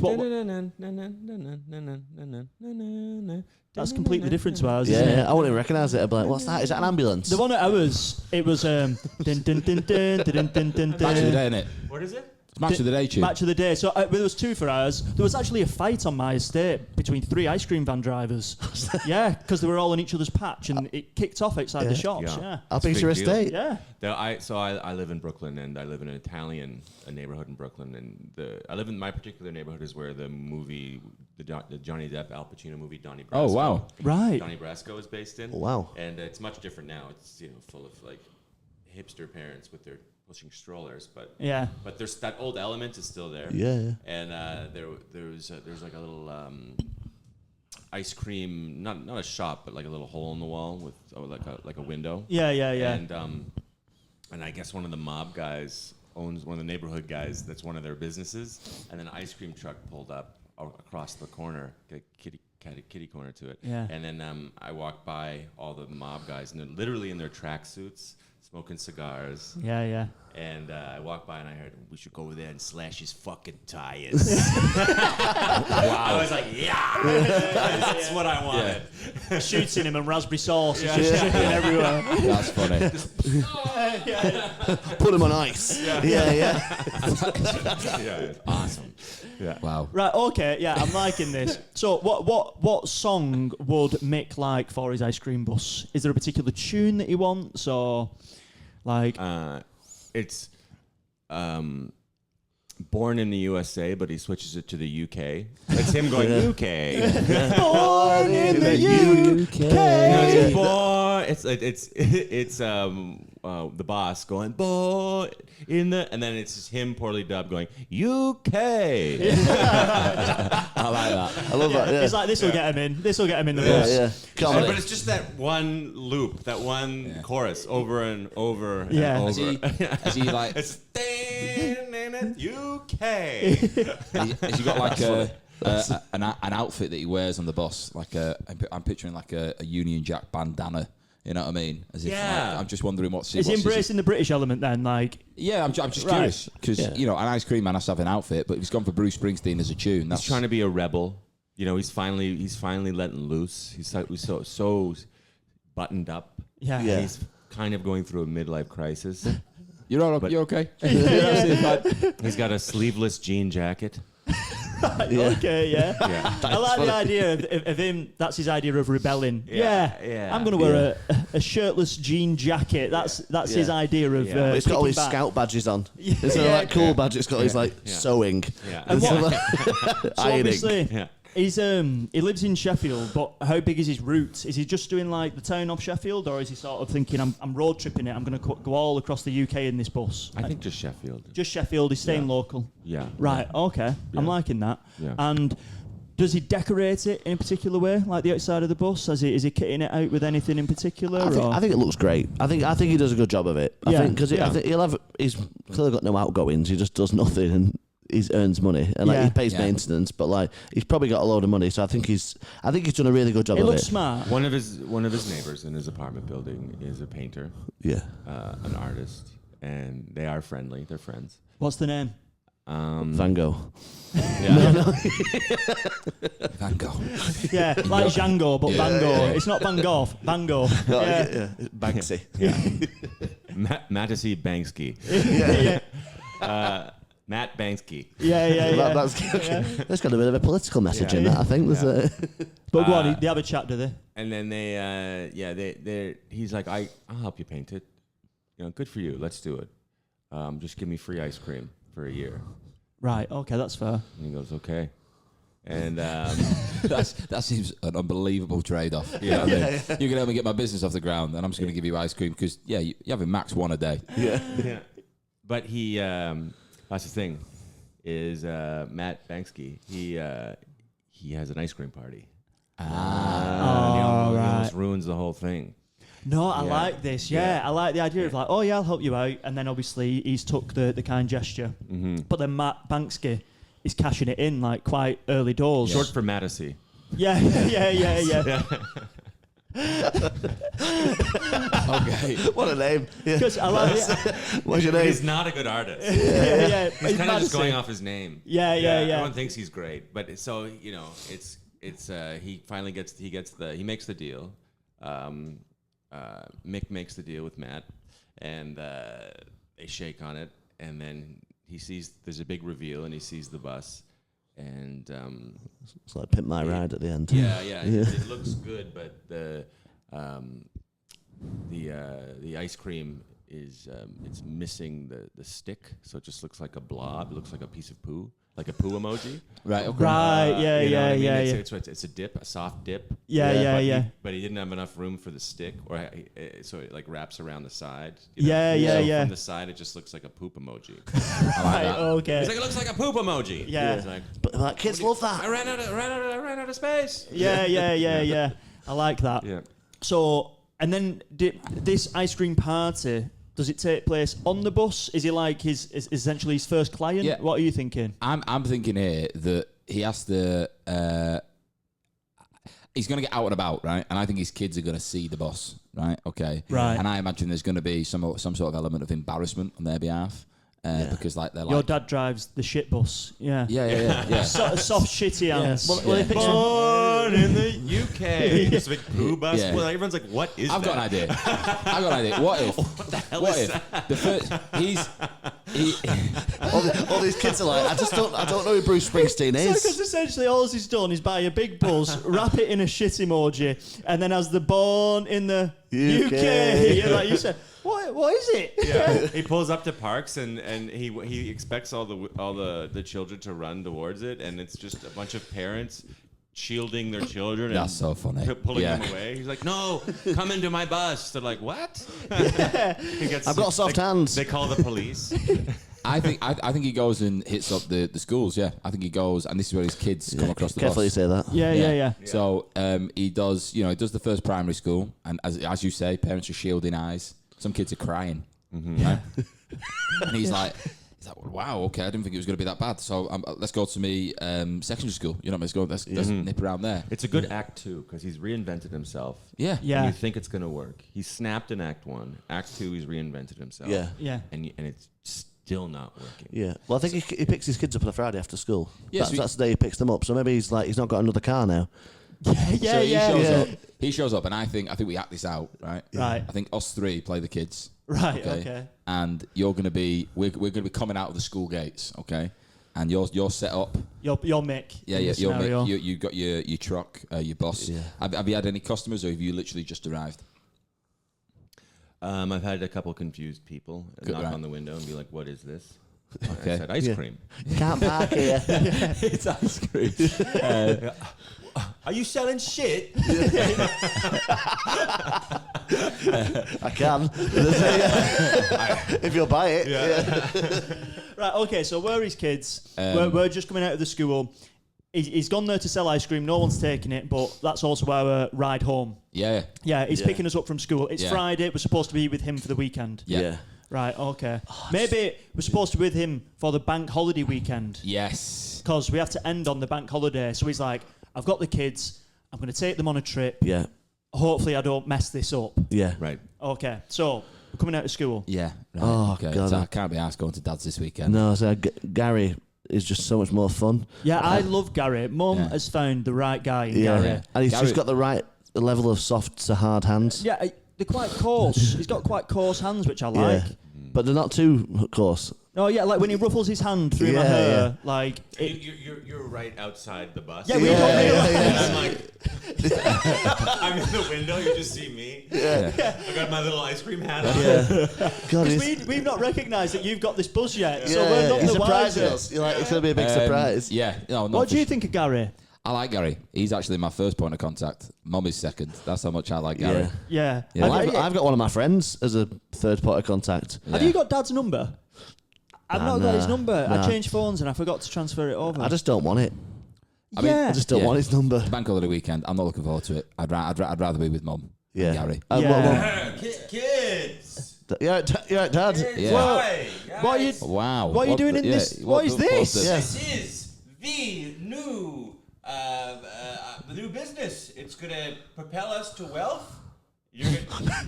That's completely different to ours, isn't it? I wouldn't recognise it. I'd be like, what's that? Is that an ambulance? The one at ours, it was... dun, dun, dun, dun, dun, dun, dun, dun, Match of the day, innit? What is it? It's Match of the Day tune. Match of the Day. So there was two for ours. There was actually a fight on my estate between 3 ice cream van drivers. Yeah, because they were all in each other's patch, and it kicked off outside the shops. Yeah. How big's your estate? Yeah. I live in Brooklyn, and I live in an Italian neighborhood in Brooklyn, and I live in my particular neighborhood is where the movie, the Johnny Depp Al Pacino movie, Donnie Brasco. Oh, wow. Right. Donnie Brasco is based in. Oh, wow. And it's much different now. It's full of like hipster parents with their pushing strollers, but there's that old element is still there. Yeah. And there's like a little ice cream, not a shop, but like a little hole in the wall with like a window. Yeah. And I guess one of the mob guys owns one of the neighborhood guys. That's one of their businesses. And then an ice cream truck pulled up across the corner, kitty corner to it. Yeah. And then I walked by all the mob guys, and they're literally in their tracksuits, smoking cigars. Yeah. And I walked by and I heard, we should go over there and slash his fucking tires. I was like, that's what I wanted. Yeah. Shooting him and raspberry sauce. It's just dripping everywhere. That's funny. Put him on ice. Yeah. Awesome. Yeah. Wow. Right, okay, yeah, I'm liking this. So what song would Mick like for his ice cream bus? Is there a particular tune that he wants, or like... It's born in the USA, but he switches it to the UK. It's him going, UK. Born in the UK. It's the boss going, boy, and then it's just him poorly dubbed going, UK. I like that. I love that. Yeah. It's like, this will get him in. This will get him in the bus. Yeah. But it's just that one loop, that one chorus over and over and over. Has he like... It's UK. Has he got like an outfit that he wears on the bus? Like I'm picturing like a Union Jack bandana. You know what I mean? As if, like, I'm just wondering what's he embracing the British element then? Like, I'm just curious because an ice cream man has to have an outfit, but if he's gone for Bruce Springsteen as a tune, that's he's trying to be a rebel. He's finally letting loose. He's so buttoned up. Yeah. He's kind of going through a midlife crisis. You're okay. He's got a sleeveless jean jacket. Okay, yeah. I like the idea of him. That's his idea of rebelling. Yeah. I'm going to wear a shirtless jean jacket. That's his idea of. But it's got all his scout badges on. It's like cool badge. It's got his like sewing. And ironing. Obviously, he's he lives in Sheffield, but how big is his route? Is he just doing like the town of Sheffield, or is he sort of thinking, I'm road tripping it, I'm going to go all across the UK in this bus? I think just Sheffield. Just Sheffield, he's staying local. Yeah. Right, okay. Yeah. I'm liking that. Yeah. And does he decorate it in a particular way, like the outside of the bus? Is he kitting it out with anything in particular? I think it looks great. I think he does a good job of it. I think because I think he's clearly got no outgoings. He just does nothing and he earns money and he pays maintenance, but like he's probably got a load of money. So I think he's done a really good job of it. It looks smart. One of his neighbors in his apartment building is a painter. Yeah. An artist, and they are friendly. They're friends. What's the name? Van Gogh. Yeah. Van Gogh. Yeah, like Django, but Van Gogh. It's not Van Gogh. Van Gogh. Yeah. Banksy. Mattisy Banksky. Matt Banksky. Yeah. That's got a bit of a political message in that, I think. There's But go on, they have a chat, do they? And then he's like, I'll help you paint it. Good for you. Let's do it. Just give me free ice cream for a year. Right. Okay, that's fair. And he goes, okay. And that seems an unbelievable trade-off. You can help me get my business off the ground, and I'm just going to give you ice cream because you're having max one a day. Yeah. But he, that's the thing, is Matt Banksky. He has an ice cream party. Right. Almost ruins the whole thing. No, I like this. Yeah, I like the idea of like, oh yeah, I'll help you out, and then obviously he's took the kind gesture. Mm-hmm. But then Matt Banksky is cashing it in like quite early doors. Short for Mattisy. Yeah. Okay. what a name. Because I like What's your name? He's not a good artist. yeah. He's kind of just going off his name. Yeah. Everyone thinks he's great, but so it's he finally makes the deal. Mick makes the deal with Matt, and they shake on it, and then he sees there's a big reveal, and he sees the bus, and it's like Pimp My Ride at the end. Yeah. It looks good, but the ice cream is it's missing the stick, so it just looks like a blob. It looks like a piece of poo. Like a poo emoji. Right, okay. Right, yeah. It's a dip, a soft dip. Yeah. But he didn't have enough room for the stick, so it like wraps around the side. Yeah. From the side, it just looks like a poop emoji. Right, okay. He's like, it looks like a poop emoji. Yeah. He's like, But like, kids love that. I ran out of space. Yeah. I like that. Yeah. So, and then this ice cream party, does it take place on the bus? Is he like his essentially his first client? Yeah. What are you thinking? I'm thinking here that he has to. He's going to get out and about, right? And I think his kids are going to see the boss, right? Okay. Right. And I imagine there's going to be some sort of element of embarrassment on their behalf. Because like they're like your dad drives the shit bus. Yeah. Sort of soft shitty hands. Well, Born in the UK. It's a big poo bus. Yeah. Well, everyone's like, what is I've that? got an idea. What if? What the hell What is if that? the first all these kids are like, I don't know who Bruce Springsteen Because is. essentially all he's done is buy a big bus, wrap it in a shit emoji, and then has the born in the UK. You're like, you said, what is it? Yeah, he pulls up to Parks and he expects all the children to run towards it, and it's just a bunch of parents shielding their children. That's and so funny. Pulling Yeah. them away. He's like, "No, come into my bus." They're like, "What?" I've got soft hands. They call the police. I think he goes and hits up the schools. Yeah, I think he goes, and this is where his kids come across the Careful you bus. say that. Yeah. So he does the first primary school, and as you say, parents are shielding eyes. Some kids are crying, right? And he's like, wow, okay, I didn't think it was going to be that bad. So let's go to me secondary school. Let's nip around there. It's a good act 2 because he's reinvented himself. Yeah. And you think it's going to work. He snapped in act 1. Act 2, he's reinvented himself. Yeah. And it's still not working. Yeah. Well, I think he picks his kids up on a Friday after school. Yeah, That's the day he picks them up. So maybe he's not got another car now. He shows up, and I think we act this out, right? Right. I think us three play the kids. Right. Okay. And we're gonna be coming out of the school gates, okay? And you're set up. You're Mick. Yeah. in this You're scenario. Mick. You got your truck, your boss. Yeah. Have you had any customers, or have you literally just arrived? I've had a couple confused people knock right. on the window and be like, "What is this?" Okay. I said, "Ice cream." You can't park here. It's ice cream. Are you selling shit? I can. If you'll buy it. Yeah. Right. Okay. So where are his kids? We're just coming out of the school. He's gone there to sell ice cream. No one's taking it, but that's also our ride home. Yeah. Yeah. He's picking us up from school. It's Friday. We're supposed to be with him for the weekend. Yeah. Right. Okay. Maybe we're supposed to be with him for the bank holiday weekend. Yes. Because we have to end on the bank holiday. So he's like, I've got the kids. I'm going to take them on a trip. Yeah. Hopefully I don't mess this up. Yeah. Right. Okay. So We're coming out of school. Yeah. Right, Oh, okay. God. So I can't be asked going to Dad's this weekend. No, so Gary is just so much more fun. Yeah, I love Gary. Mum Yeah. has found the right guy in Yeah, Gary. and he's Gary- just got the right level of soft to hard hands. Yeah, they're quite coarse. He's got quite coarse hands, which I like. Yeah. But they're not too coarse. Oh yeah, like when he ruffles his hand through my Yeah, hair, like it, You're right outside the bus. yeah, we Yeah, don't yeah, realise. And I'm like, I'm in the window. You just see me. Yeah. I got my little ice cream hat on. Yeah. God, Because we've not recognised that you've got this buzz yet, so yeah, we're not he's the surprising wiser. us. You're like, it's going to be a big surprise. Yeah. No, What do you think of Gary? I like Gary. He's actually my first point of contact. Mum is second. That's how much I like Gary. Yeah. Yeah. Well, Have, I've got one of my friends as a third point of contact. have you got Dad's number? I've not got his number. Nah. I changed phones and I forgot to transfer it over. I just don't want it. mean, yeah. I just don't Yeah. want his number. Bank holiday weekend. I'm not looking forward to it. I'd rather be with Mum. Yeah. Than Gary. Yeah. Kids. You're right, Dad. Yeah. Well, Hi, what are you? guys. Wow. What are you doing in this? What is this? Yeah. This is the new business. It's gonna propel us to wealth. We're gonna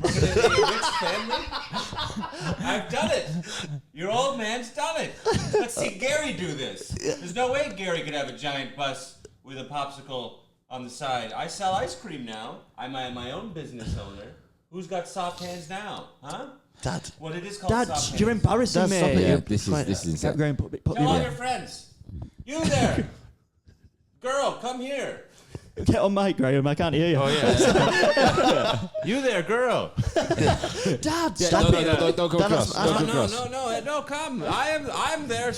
be a rich family. I've done it. Your old man's done it. Let's see Gary do this. There's no way Gary could have a giant bus with a popsicle on the side. I sell ice cream now. I'm my own business owner. Who's got soft hands now? Huh? Dad. What it is called Dad, soft hands. you're embarrassing Dad, me. stop it. Yeah, You're this is insane. Go and put Tell all me your friends. You there. Girl, come here. Get on mic, Graham. I can't hear you. Oh, yeah. You there, girl. Dad, Yeah, stop no, it. don't go Dad, across. that's- Don't go across. No, come. I'm their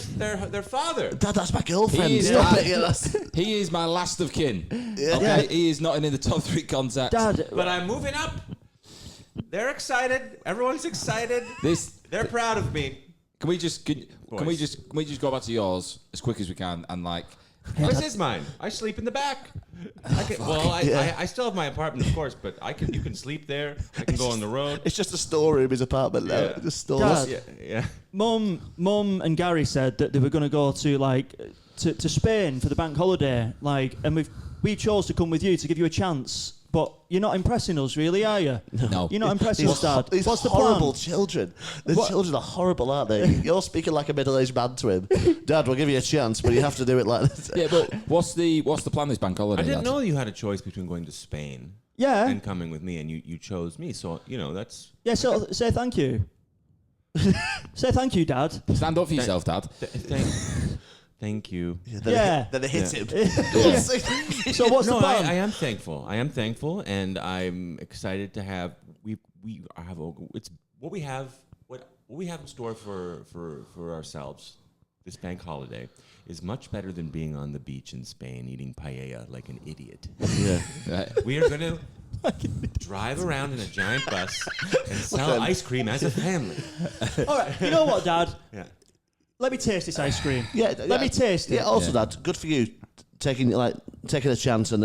father. Dad, that's my girlfriend. He is Stop not- it. Yeah, that's, He is my last of kin. Yeah. Okay, he is not in the top 3 contacts. Dad, But I'm moving up. They're excited. Everyone's excited. They're proud of me. Can we just go back to yours as quick as we can and like This is mine. I sleep in the back. I still have my apartment, of course, but you can sleep there. I can go on the road. it's just a storeroom, his apartment now. Yeah. Just stores. Dad. Yeah. Mum and Gary said that they were going to go to like to Spain for the bank holiday, like, and we chose to come with you to give you a chance. But you're not impressing us, really, are you? No. You're not impressing us, Dad. These What's the horrible plan? children. The What- children are horrible, aren't they? You're speaking like a middle-aged man to him. Dad, we'll give you a chance, but you have to do it like this. yeah, but what's the plan this bank holiday? I didn't Dad? know you had a choice between going to Spain Yeah. and coming with me, and you chose me. So, that's... Yeah, so say thank you. Say thank you, Dad. Stand up for yourself, Dad. Thank you. Then they hit him. So what's the No, plan? I am thankful. I am thankful, and I'm excited to have. We have it's what we have in store for ourselves. This bank holiday is much better than being on the beach in Spain eating paella like an idiot. Yeah. Right. We are going to drive around in a giant bus and sell ice cream as a family. All right, you know what, Dad? Yeah. Let me taste this ice cream. Yeah, Let me taste it. Yeah, also, Dad, good for you taking a chance, and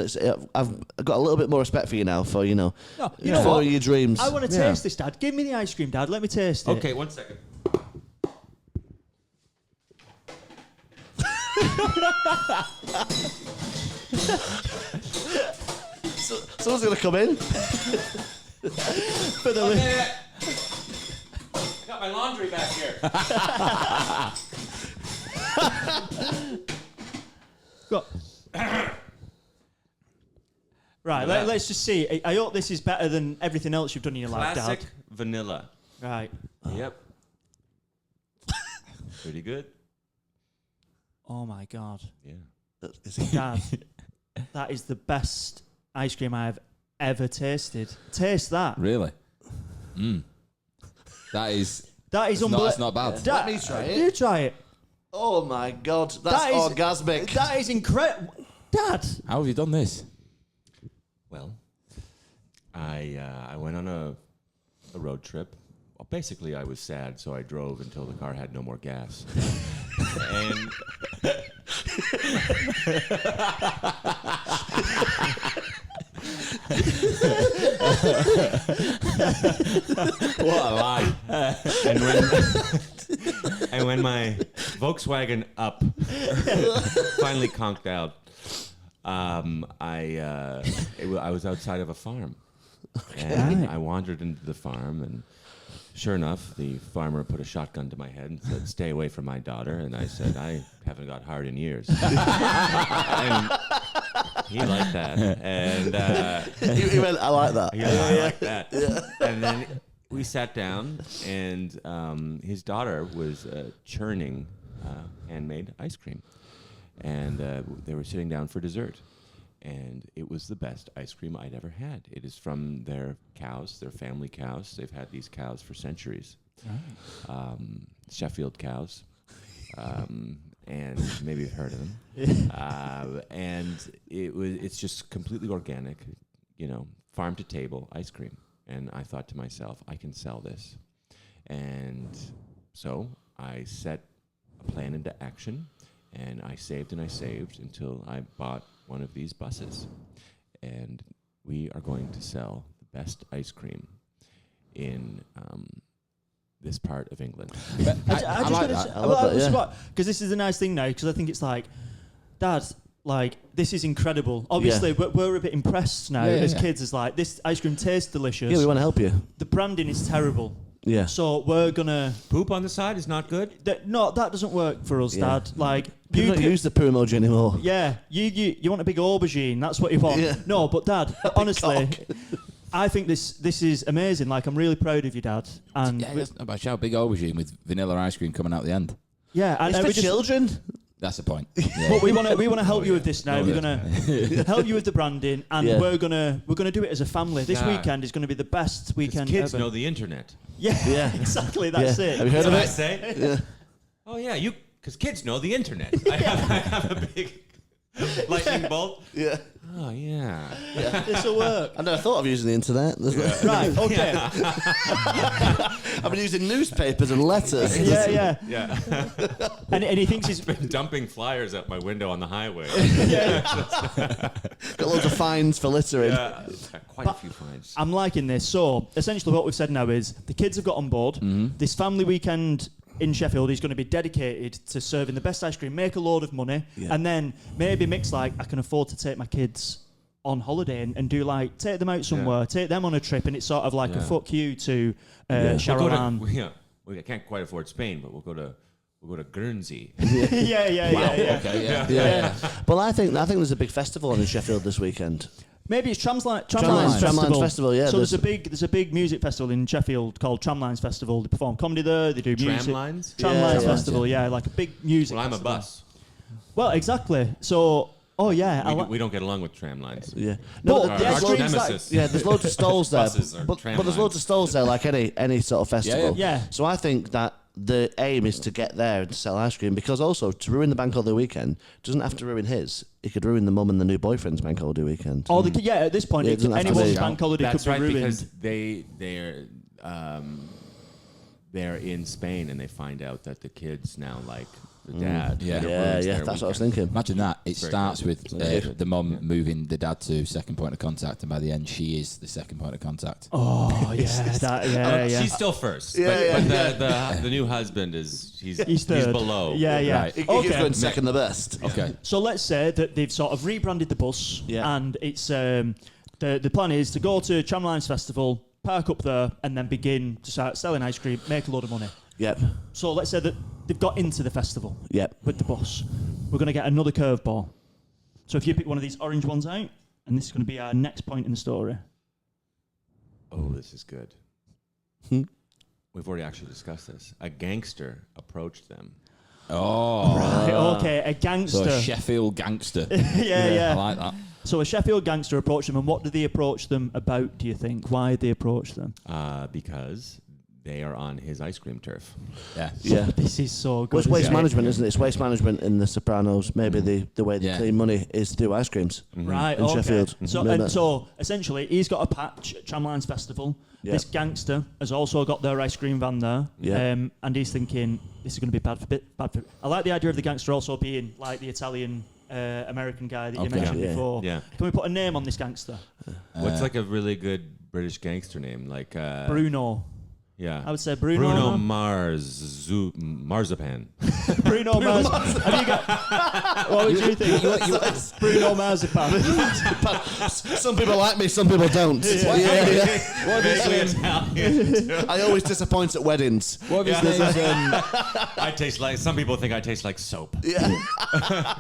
I've got a little bit more respect for you now for No, you know following what? your dreams. I want to taste this, Dad. Give me the ice cream, Dad. Let me taste it. Okay, 1 second. Someone's gonna come in. For the li- I got my laundry back here. Go. Right, let's just see. I hope this is better than everything else you've done in your life, Classic Dad. vanilla. Right. Yep. Pretty good. Oh my God, Yeah. Dad, that is the best ice cream I have ever tasted. Taste that. Really? That is That is unbelievable. It's unbelievable. not bad. Let me try it. You try it. Oh my God, that's That is- orgasmic. That is incredible, Dad. How have you done this? Well, I went on a road trip. Well, basically, I was sad, so I drove until the car had no more gas. And What a lie. and when my Volkswagen Up finally conked out, I was outside of a farm, and I wandered into the farm, and Sure enough, the farmer put a shotgun to my head and said, "Stay away from my daughter." And I said, "I haven't got hard in years." And he liked that. And he went, "I like that." yeah, I like that. And then we sat down, and his daughter was churning handmade ice cream. And they were sitting down for dessert. And it was the best ice cream I'd ever had. It is from their cows, their family cows. They've had these cows for centuries. Right. Sheffield cows. And maybe you've heard of them. And it's just completely organic, farm to table ice cream. And I thought to myself, I can sell this. And so I set a plan into action, and I saved until I bought one of these buses, and we are going to sell the best ice cream in this part of England. I love that, because this is a nice thing now, because I think it's like, Dad, like, this is incredible. Obviously, we're a bit impressed now as kids. It's like, this ice cream tastes delicious. Yeah, we want to help you. The branding is terrible. Yeah. So we're gonna Poop on the side is not good. No, that doesn't work for us, Dad. Like, you don't use the poo emoji anymore. Yeah, you want a big aubergine. That's what you want. Yeah. No, but Dad, honestly, I think this is amazing. Like, I'm really proud of you, Dad. And that's not about shout big aubergine with vanilla ice cream coming out the end. Yeah, and it's for children. That's the point. But we want to help you with this now. We're gonna help you with the branding, and we're gonna do it as a family. This weekend is going to be the best weekend kids ever. know the internet. Yeah, exactly. That's it. Have you heard of it? Say? Yeah. Oh yeah, because kids know the internet. I have a big lightning bolt. Yeah. Oh yeah. This will work. I never thought of using the internet. Right. Okay. I've been using newspapers and letters. Yeah. And he thinks he's been dumping flyers out my window on the highway. Got loads of fines for littering. Yeah, quite a few fines. I'm liking this. So essentially, what we've said now is the kids have got on board. Mm-hmm. This family weekend in Sheffield is going to be dedicated to serving the best ice cream, make a load of money, and then maybe Mick's like, I can afford to take my kids on holiday and do like, take them out somewhere, take them on a trip, and it's sort of like a fuck you to Cheryl Anne. We can't quite afford Spain, but we'll go to Guernsey. Yeah. Well, I think there's a big festival in Sheffield this weekend. Maybe it's Tramlines Festival. Yeah. So there's a big music festival in Sheffield called Tramlines Festival. They perform comedy there. They do music. Tramlines Festival. Yeah, like a big music. Well, I'm festival. a bus. Well, exactly. So. Oh yeah, we don't get along with tram lines. Yeah, no, our arch nemesis. There's loads of stalls there, but there's loads of stalls there, like any sort of festival. Yeah. So I think that the aim is to get there and to sell ice cream, because also to ruin the bank holiday weekend doesn't have to ruin his. It could ruin the mum and the new boyfriend's bank holiday weekend. Oh, at this point, anyone's bank holiday could be ruined. Because they're in Spain and they find out that the kids now like the dad. Yeah. That's what I was thinking. Imagine that. It starts with the mum moving the dad to second point of contact, and by the end, she is the second point of contact. Oh, yeah. She's still first. But the new husband he's below. Yeah. Right. He's going second the best. Okay. So let's say that they've sort of rebranded the bus, and it's the plan is to go to Tramlines Festival, park up there, and then begin to start selling ice cream, make a load of money. Yep. So let's say that they've got into the festival. Yep. With the bus. We're going to get another curveball. So if you pick one of these orange ones out, and this is going to be our next point in the story. Oh, this is good. We've already actually discussed this. A gangster approached them. Oh. Right, okay, a gangster. So a Sheffield gangster. Yeah. I like that. So a Sheffield gangster approached them, and what did they approach them about, do you think? Why did they approach them? Because they are on his ice cream turf. Yeah. This is so good. Well, it's waste management, isn't it? It's waste management in The Sopranos. Maybe the way they clean money is through ice creams. Right, in Sheffield. So essentially, he's got a patch at Tramlines Festival. Yep. This gangster has also got their ice cream van there. Yep. And he's thinking, this is going to be bad for... I like the idea of the gangster also being like the Italian... American guy that you mentioned before. Yeah. Can we put a name on this gangster? What's like a really good British gangster name? Like Bruno. Yeah. I would say Bruno Marzipan. Bruno Mars. Have you got? What would you think? Bruno Marzipan. Some people like me, some people don't. What is his name? I always disappoint at weddings. What is his name? I taste like. Some people think I taste like soap. Yeah.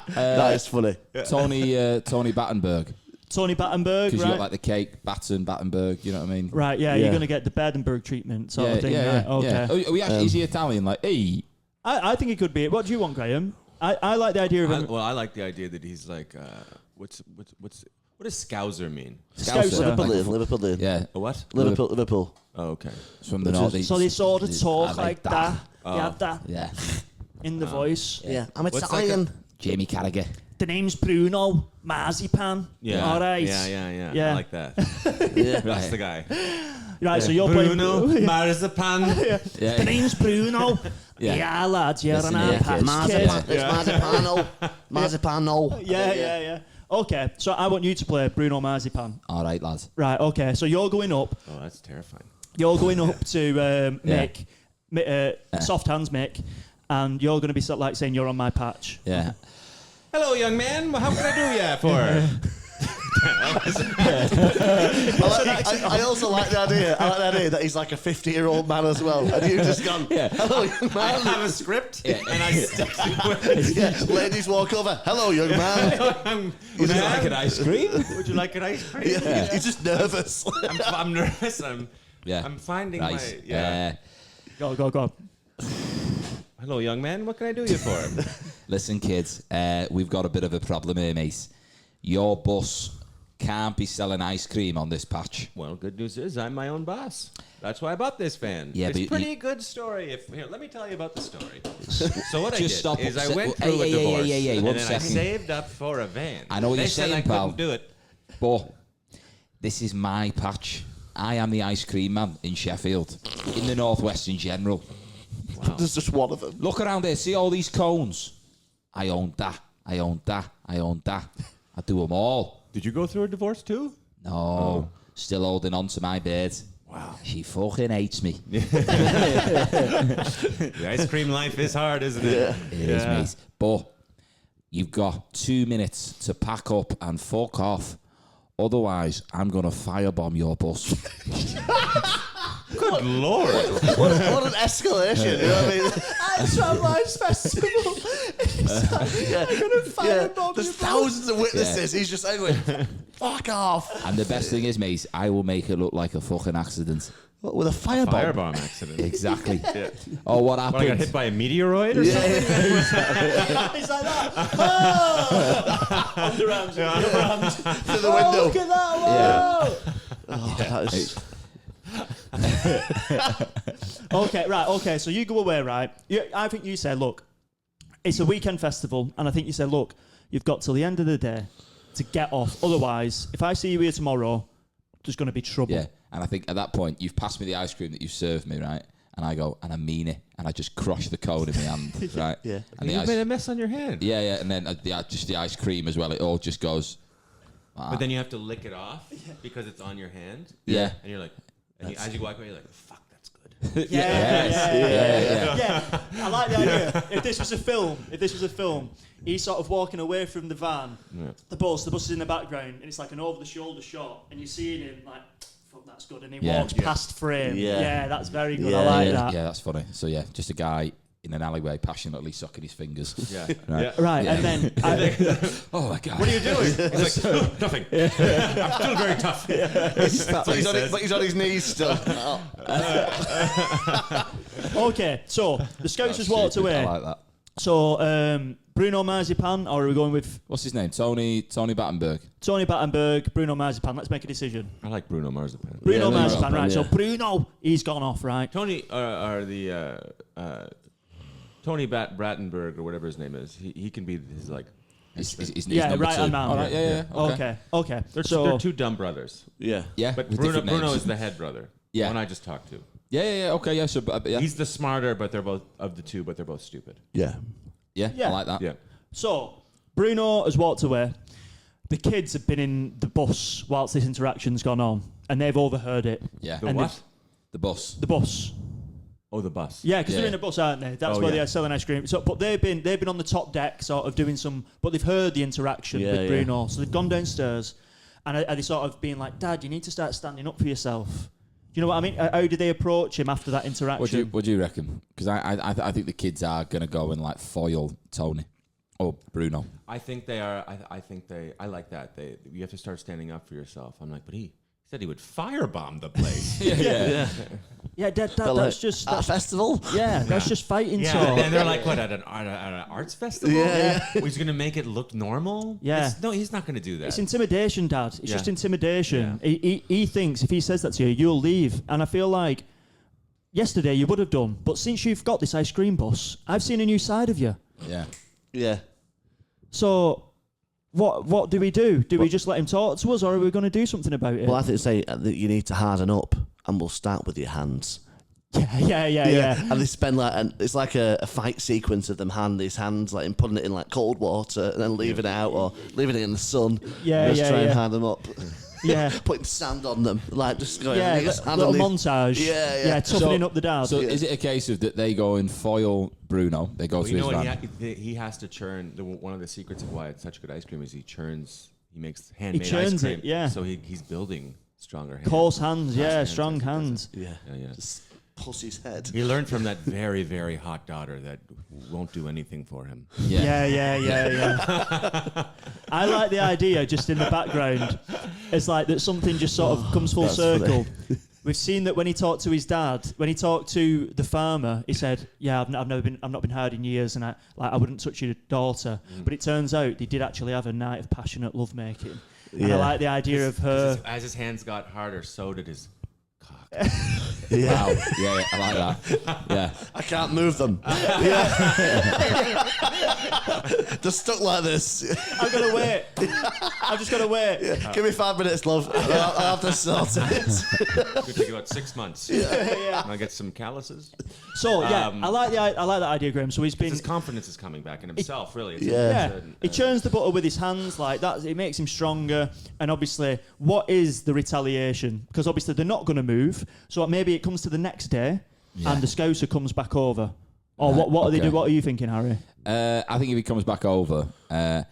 That is funny. Tony Battenberg. Tony Battenberg, Because you right? got like the cake, Battenberg, you know what I mean? Right, yeah, you're going to get the Badenberg treatment sort of thing, right? Okay. Yeah. Are we actually, is he Italian? Like, hey. I think it could be. What do you want, Graham? I like the idea of him. I like the idea that he's like, what does Scouser mean? Scouser. Liverpool. Yeah. A what? Liverpool. Oh, okay. It's from the northeast. So they sort of talk like that. Oh. Yeah, that. Yeah. In the voice. Yeah, I'm What's Italian. Jamie Carragher. The name's Bruno Marzipan. Yeah. All right. Yeah. Yeah. I like that. Yeah. That's the guy. Right, so you're Bruno playing... Marzipan. Yeah. The name's Bruno. Yeah. Yeah, lads, you're Listen an here, patch kids. kid. It's Marzipano. Marzipano. Yeah. Okay, so I want you to play Bruno Marzipan. All right, lads. Right, okay, so you're going up. Oh, that's terrifying. You're going up to Mick, soft hands Mick, and you're going to be sort of like saying you're on my patch. Yeah. Hello, young man. Well, how can I do ya for? I also like the idea. I like the idea that he's like a 50-year-old man as well, and you've just gone. Hello, young I man. have a script, and I stick to it. Yeah, ladies walk over. Hello, young man. Would you like an ice cream? Would you like an ice cream? Yeah. He's just nervous. I'm nervous. I'm finding Nice. my Go. Hello, young man. What can I do you for? Listen, kids, we've got a bit of a problem here, mate. Your bus can't be selling ice cream on this patch. Well, good news is I'm my own boss. That's why I bought this van. Yeah, it's but a pretty good story. Here, let me tell you about the story. So what Just stop. I did is I went through a Hey, divorce, one and then second. I saved up for a van. I know what they you're said saying, I pal. couldn't do it. But this is my patch. I am the ice cream man in Sheffield, in the Northwest in general. There's just one of them. Look around here, see all these cones? I own that. I do them all. Did you go through a divorce too? No, still holding on to my bed. Wow. She fucking hates me. The ice cream life is hard, isn't it? It is, mate. But you've got 2 minutes to pack up and fuck off. Otherwise, I'm going to firebomb your bus. Good Lord. What an escalation. You know what I mean? It's Tramlines Festival. I'm going to firebomb There's you, thousands of witnesses. He's just anyway. Fuck off. And the best thing is, mate, I will make it look like a fucking accident. What, with a firebomb? Firebomb accident. Exactly. Oh, what happened? What, I got hit by a meteoroid or something? It's like that. Oh! Underarms. Underarms. To the window. Oh, look at that. Whoa. Oh, that is... Okay, so you go away, right? I think you say, look, it's a weekend festival, and I think you say, look, you've got till the end of the day to get off. Otherwise, if I see you here tomorrow, there's going to be trouble. Yeah, and I think at that point, you've passed me the ice cream that you served me, right? And I go, and I mean it, and I just crush the cone in my hand, right? Yeah. And You made a mess on your hand. Yeah, and then just the ice cream as well. It all just goes. But then you have to lick it off because it's on your hand. Yeah. And you're like, as you walk away, you're like, fuck, that's good. Yeah. I like the idea. If this was a film, he's sort of walking away from the van, the bus is in the background, and it's like an over-the-shoulder shot, and you're seeing him like, fuck, that's good, and he walks past frame. Yeah. That's very good. Yeah. I like that. Yeah, that's funny. So yeah, just a guy in an alleyway passionately sucking his fingers. Yeah. Right. Right, Yeah. and then Oh my god. What are you doing? He's like, nothing. I'm still very tough. But he's on his knees still. okay, so the scouts just walked away. I like that. So Bruno Marzipan, or are we going with What's his name? Tony Battenberg. Tony Battenberg, Bruno Marzipan? Let's make a decision. I like Bruno Marzipan. Bruno Yeah, Marzipan, right? yeah. So Bruno, he's gone off, right? Tony, Tony Brattenberg or whatever his name is. He can be his like. His Yeah, number right two. hand man. All right, yeah. Okay. They're So two dumb brothers. Yeah. Yeah, But with Bruno different names. is the head brother. Yeah. The one I just talked to. Yeah. Okay, yeah. So, yeah. He's the smarter, but they're both of the two, but they're both stupid. Yeah. Yeah, Yeah. I like that. Yeah. So Bruno has walked away. The kids have been in the bus whilst this interaction's gone on, and they've overheard it. Yeah. The And what? The bus. The bus. Oh, the bus. Yeah, because Yeah. they're in a bus, aren't they? That's where they're selling ice cream. So, but they've been on the top deck, sort of doing some. But they've heard the interaction with Bruno, so they've gone downstairs, and are they sort of being like, "Dad, you need to start standing up for yourself." Do you know what I mean? How did they approach him after that interaction? What do you reckon? Because I think the kids are gonna go and like foil Tony or Bruno. I think they are. I like that. You have to start standing up for yourself. I'm like, but he said he would firebomb the place. Yeah, Dad, But that's just at a festival. that's just fighting Yeah, talk. and they're like, what, at an arts festival? Yeah. He's going to make it look normal? Yeah. No, he's not going to do that. It's intimidation, Dad. It's just Yeah. intimidation. He thinks if he says that to you, you'll leave. And I feel like yesterday you would have done, but since you've got this ice cream bus, I've seen a new side of you. Yeah. Yeah. So what do we do? Do we just let him talk to us, or are we going to do something about it? Well, I think say that you need to harden up, and we'll start with your hands. Yeah. And they spend it's like a fight sequence of them hand these hands like and putting it in like cold water and then leaving it out or leaving it in the sun. Just try and harden them up. Yeah. Putting sand on them, like just going. Little montage. Yeah. Toughening up the dad. So is it a case of that they go and foil Bruno? They go to his van. He has to churn. One of the secrets of why it's such good ice cream is he makes He handmade churns ice cream. it, yeah. So he's building stronger hands. Coarse hands, strong that's it. hands. Yeah. Yeah. Just pussy's head. He learned from that very, very hot daughter that won't do anything for him. Yeah. I like the idea just in the background. It's like that something just sort of comes full circle. We've seen that when he talked to his dad, when he talked to the farmer, he said, "Yeah, I've not been hard in years, and I wouldn't touch your daughter." But it turns out they did actually have a night of passionate lovemaking. And I like the idea of her. As his hands got harder, so did his cock. Wow. Yeah, I like that. Yeah. I can't move them. Just stuck like this. I've got to wait. I've just got to wait. Give me 5 minutes, love. I'll have to sort it. Could take about 6 months. I get some calluses. So I like that idea, Graham. So he's been. His confidence is coming back in himself, really. He churns the butter with his hands like that. It makes him stronger. And obviously, what is the retaliation? Because obviously they're not going to move. So maybe it comes to the next day, and the Scouser comes back over. Or what are they do? What are you thinking, Harry? I think if he comes back over, I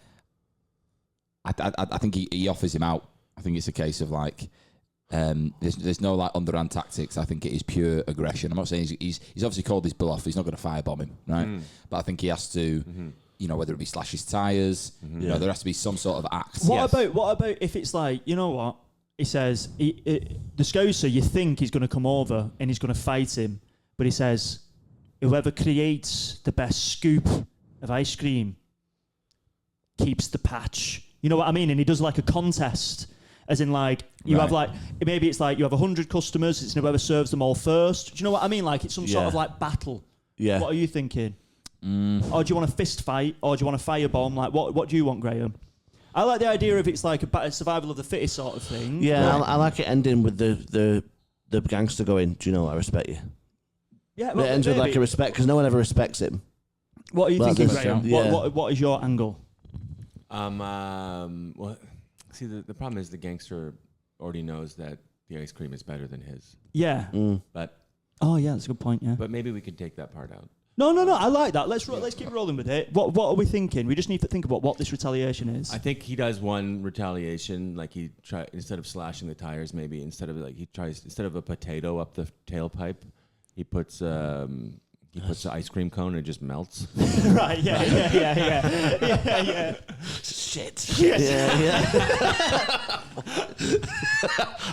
think he offers him out. I think it's a case of like, there's no like underhand tactics. I think it is pure aggression. I'm not saying he's obviously called his bluff. He's not going to firebomb him, right? But I think he has to, whether it be slash his tyres, there has to be some sort of act. What about if it's like, you know what? He says, the Scouser, you think he's going to come over and he's going to fight him, but he says, whoever creates the best scoop of ice cream keeps the patch. You know what I mean? And he does like a contest, as in like, you have like, maybe it's like you have 100 customers, it's whoever serves them all first. Do you know what I mean? Like it's some sort of like battle. Yeah. What are you thinking? Or do you want a fist fight? Or do you want a firebomb? Like what do you want, Graham? I like the idea of it's like a survival of the fittest sort of thing. Yeah, I like it ending with the gangster going, "Do you know I respect you?" Yeah, Well, it ends with like a respect because no one ever respects him. What are you thinking, Graham? Yeah. What is your angle? Well, see, the problem is the gangster already knows that the ice cream is better than his. Yeah. But That's a good point. Yeah. but maybe we could take that part out. No. I like that. Let's keep rolling with it. What are we thinking? We just need to think about what this retaliation is. I think he does one retaliation, like instead of slashing the tires, maybe instead of a potato up the tailpipe, he puts an ice cream cone and it just melts. Right. Yeah. Shit. Yeah.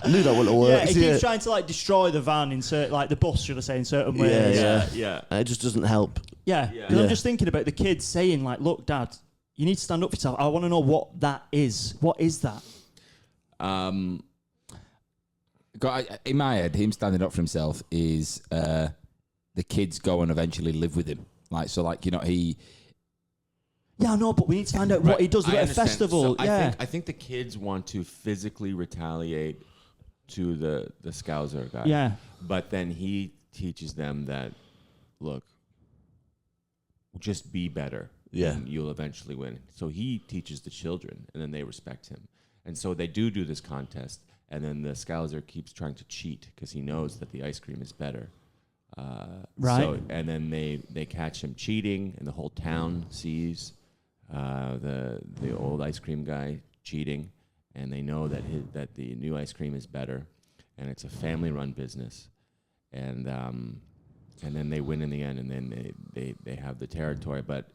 I knew that wouldn't work. Yeah, he keeps trying to like destroy the van in the bus, should I say, in certain ways. Yeah. It just doesn't help. Yeah. I'm just thinking about the kids saying like, "Look, Dad, you need to stand up for yourself." I want to know what that is. What is that? In my head, him standing up for himself is the kids go and eventually live with him. He. Yeah, I know, but we need to find out what he does at a festival. So I think the kids want to physically retaliate to the Scouser guy. Yeah. But then he teaches them that, look, just be better. Yeah. And you'll eventually win. So he teaches the children, and then they respect him. And so they do this contest, and then the Scouser keeps trying to cheat because he knows that the ice cream is better. Right. So, and then they catch him cheating, and the whole town sees the old ice cream guy cheating, and they know that the new ice cream is better, and it's a family-run business, and then they win in the end, and then they have the territory. But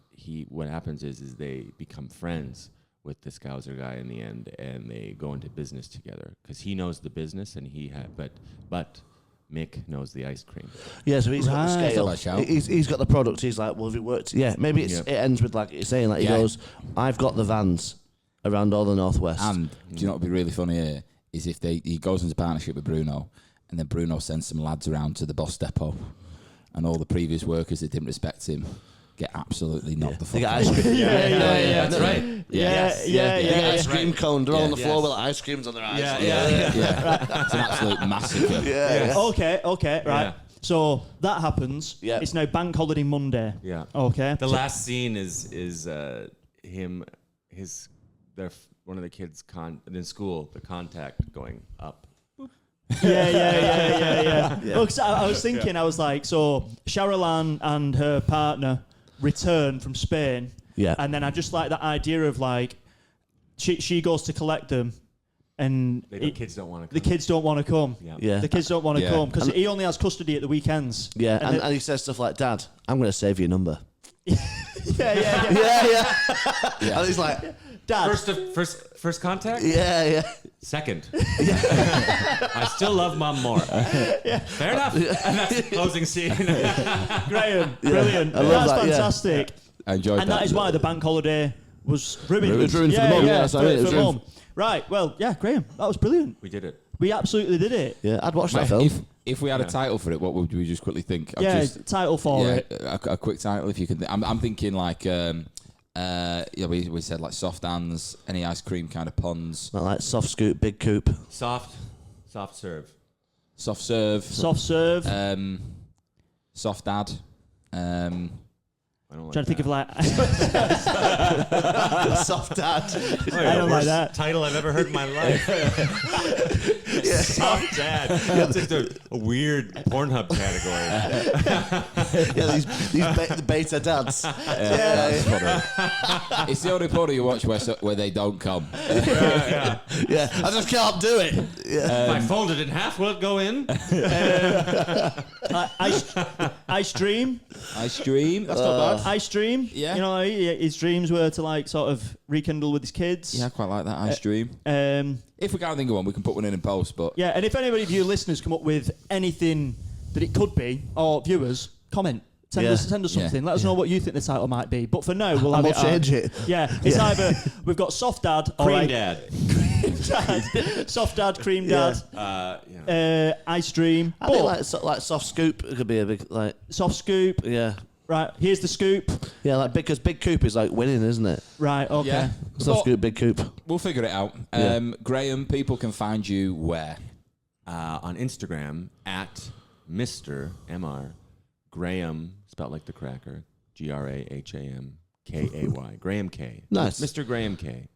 what happens is they become friends with the Scouser guy in the end, and they go into business together because he knows the business, and but Mick knows the ice cream. Yeah, so he's got the Right. scale. That's a shout. He's got the product. He's like, well, if it worked, yeah, maybe it ends with like you're saying, like he Yeah. goes, I've got the vans around all the northwest. And do you know what would be really funny here is if he goes into partnership with Bruno, and then Bruno sends some lads around to the boss depot, and all the previous workers that didn't respect him get absolutely knocked the They fuck get out. ice cream. Yeah. That's right. Yeah. They get ice cream cone. They're all on the Yes. floor with like, ice creams on their eyes. Yeah. It's an absolute massacre. Yeah. Okay, right. Yeah. So that happens. Yeah. It's now Bank Holiday Monday. Yeah. Okay. The last scene is one of the kids in school, the contact going up. Yeah. Well, 'cause I was thinking, I was like, so Cheryl Anne and her partner return from Spain. Yeah. And then I just like that idea of like, she goes to collect them, and The kids don't want to the come. kids don't want to come. Yeah. The kids don't want to Yeah. come because he only has custody at the weekends. Yeah, And and he says stuff like, Dad, I'm going to save your number. yeah. Yeah. And he's like, Dad. First contact? yeah. Second. I still love Mom more. Fair enough. And that's the closing scene. Graham, brilliant. I love That's that, yeah. fantastic. I enjoyed And that is why the bank holiday was ruined. It was ruined for the mum, yeah, that's what I mean, it was for ruined. mum. Right, well, yeah, Graham, that was brilliant. We did it. We absolutely did it. Yeah, I'd watch that film. If we had a title for it, what would we just quickly think? Title for it. A quick title if you can. I'm thinking like we said like soft hands, any ice cream kind of puns, Not like soft scoop, big coop. Soft serve. soft serve, Soft serve. soft dad. I don't like Trying to think of like. Soft dad. I don't like that. Title I've ever heard in my life. Soft dad. That's just a weird Pornhub category. Yeah, these beta dads. That's funny. It's the only porno you watch where they don't come. Yeah, I just can't do it. Yeah. If I folded in half, will it go in? Ice Dream. Ice dream. That's not bad. Ice Dream. Yeah. You know, his dreams were to like sort of rekindle with his kids. Yeah, I quite like that ice dream. If we can't think of one, we can put one in post. But Yeah, and if anybody of you listeners come up with anything that it could be, or viewers, comment. Send us something. Let us know what you think the title might be. But for now, we'll have We'll it. change it. Yeah, it's either we've got Soft Dad, Cream Dad. Soft Dad, Cream Dad, Ice Dream, I think like soft scoop could be a big like Soft Scoop. yeah. Right, here's the scoop. Yeah, like because big coop is like winning, isn't it? Right, okay. yeah, Soft But scoop, big coop. we'll figure it out. Graham, people can find you where? On Instagram at Mr. Mr. Graham, spelled like the cracker, GrahamKay. Graham K. Nice. Mr. Graham K.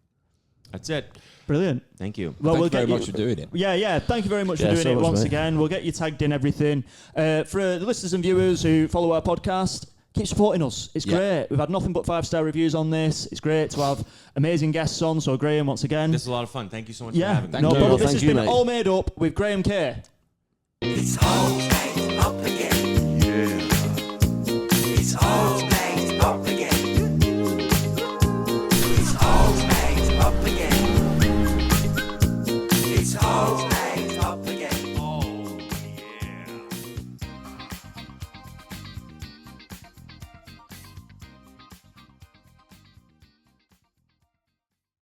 That's it. Brilliant. Thank you. Well, Thank we'll you very get much for doing it. Yeah. Thank you very much Yeah, for doing so it much, once mate. again. We'll get you tagged in everything. For the listeners and viewers who follow our podcast, keep supporting us. It's great. We've had nothing but 5-star reviews on this. It's great to have amazing guests on. So Graham, once again. This is a lot of fun. Thank you so much for Yeah, having me. Thank no you. problem. This Thank has you, been mate. all made up with Graham K. It's all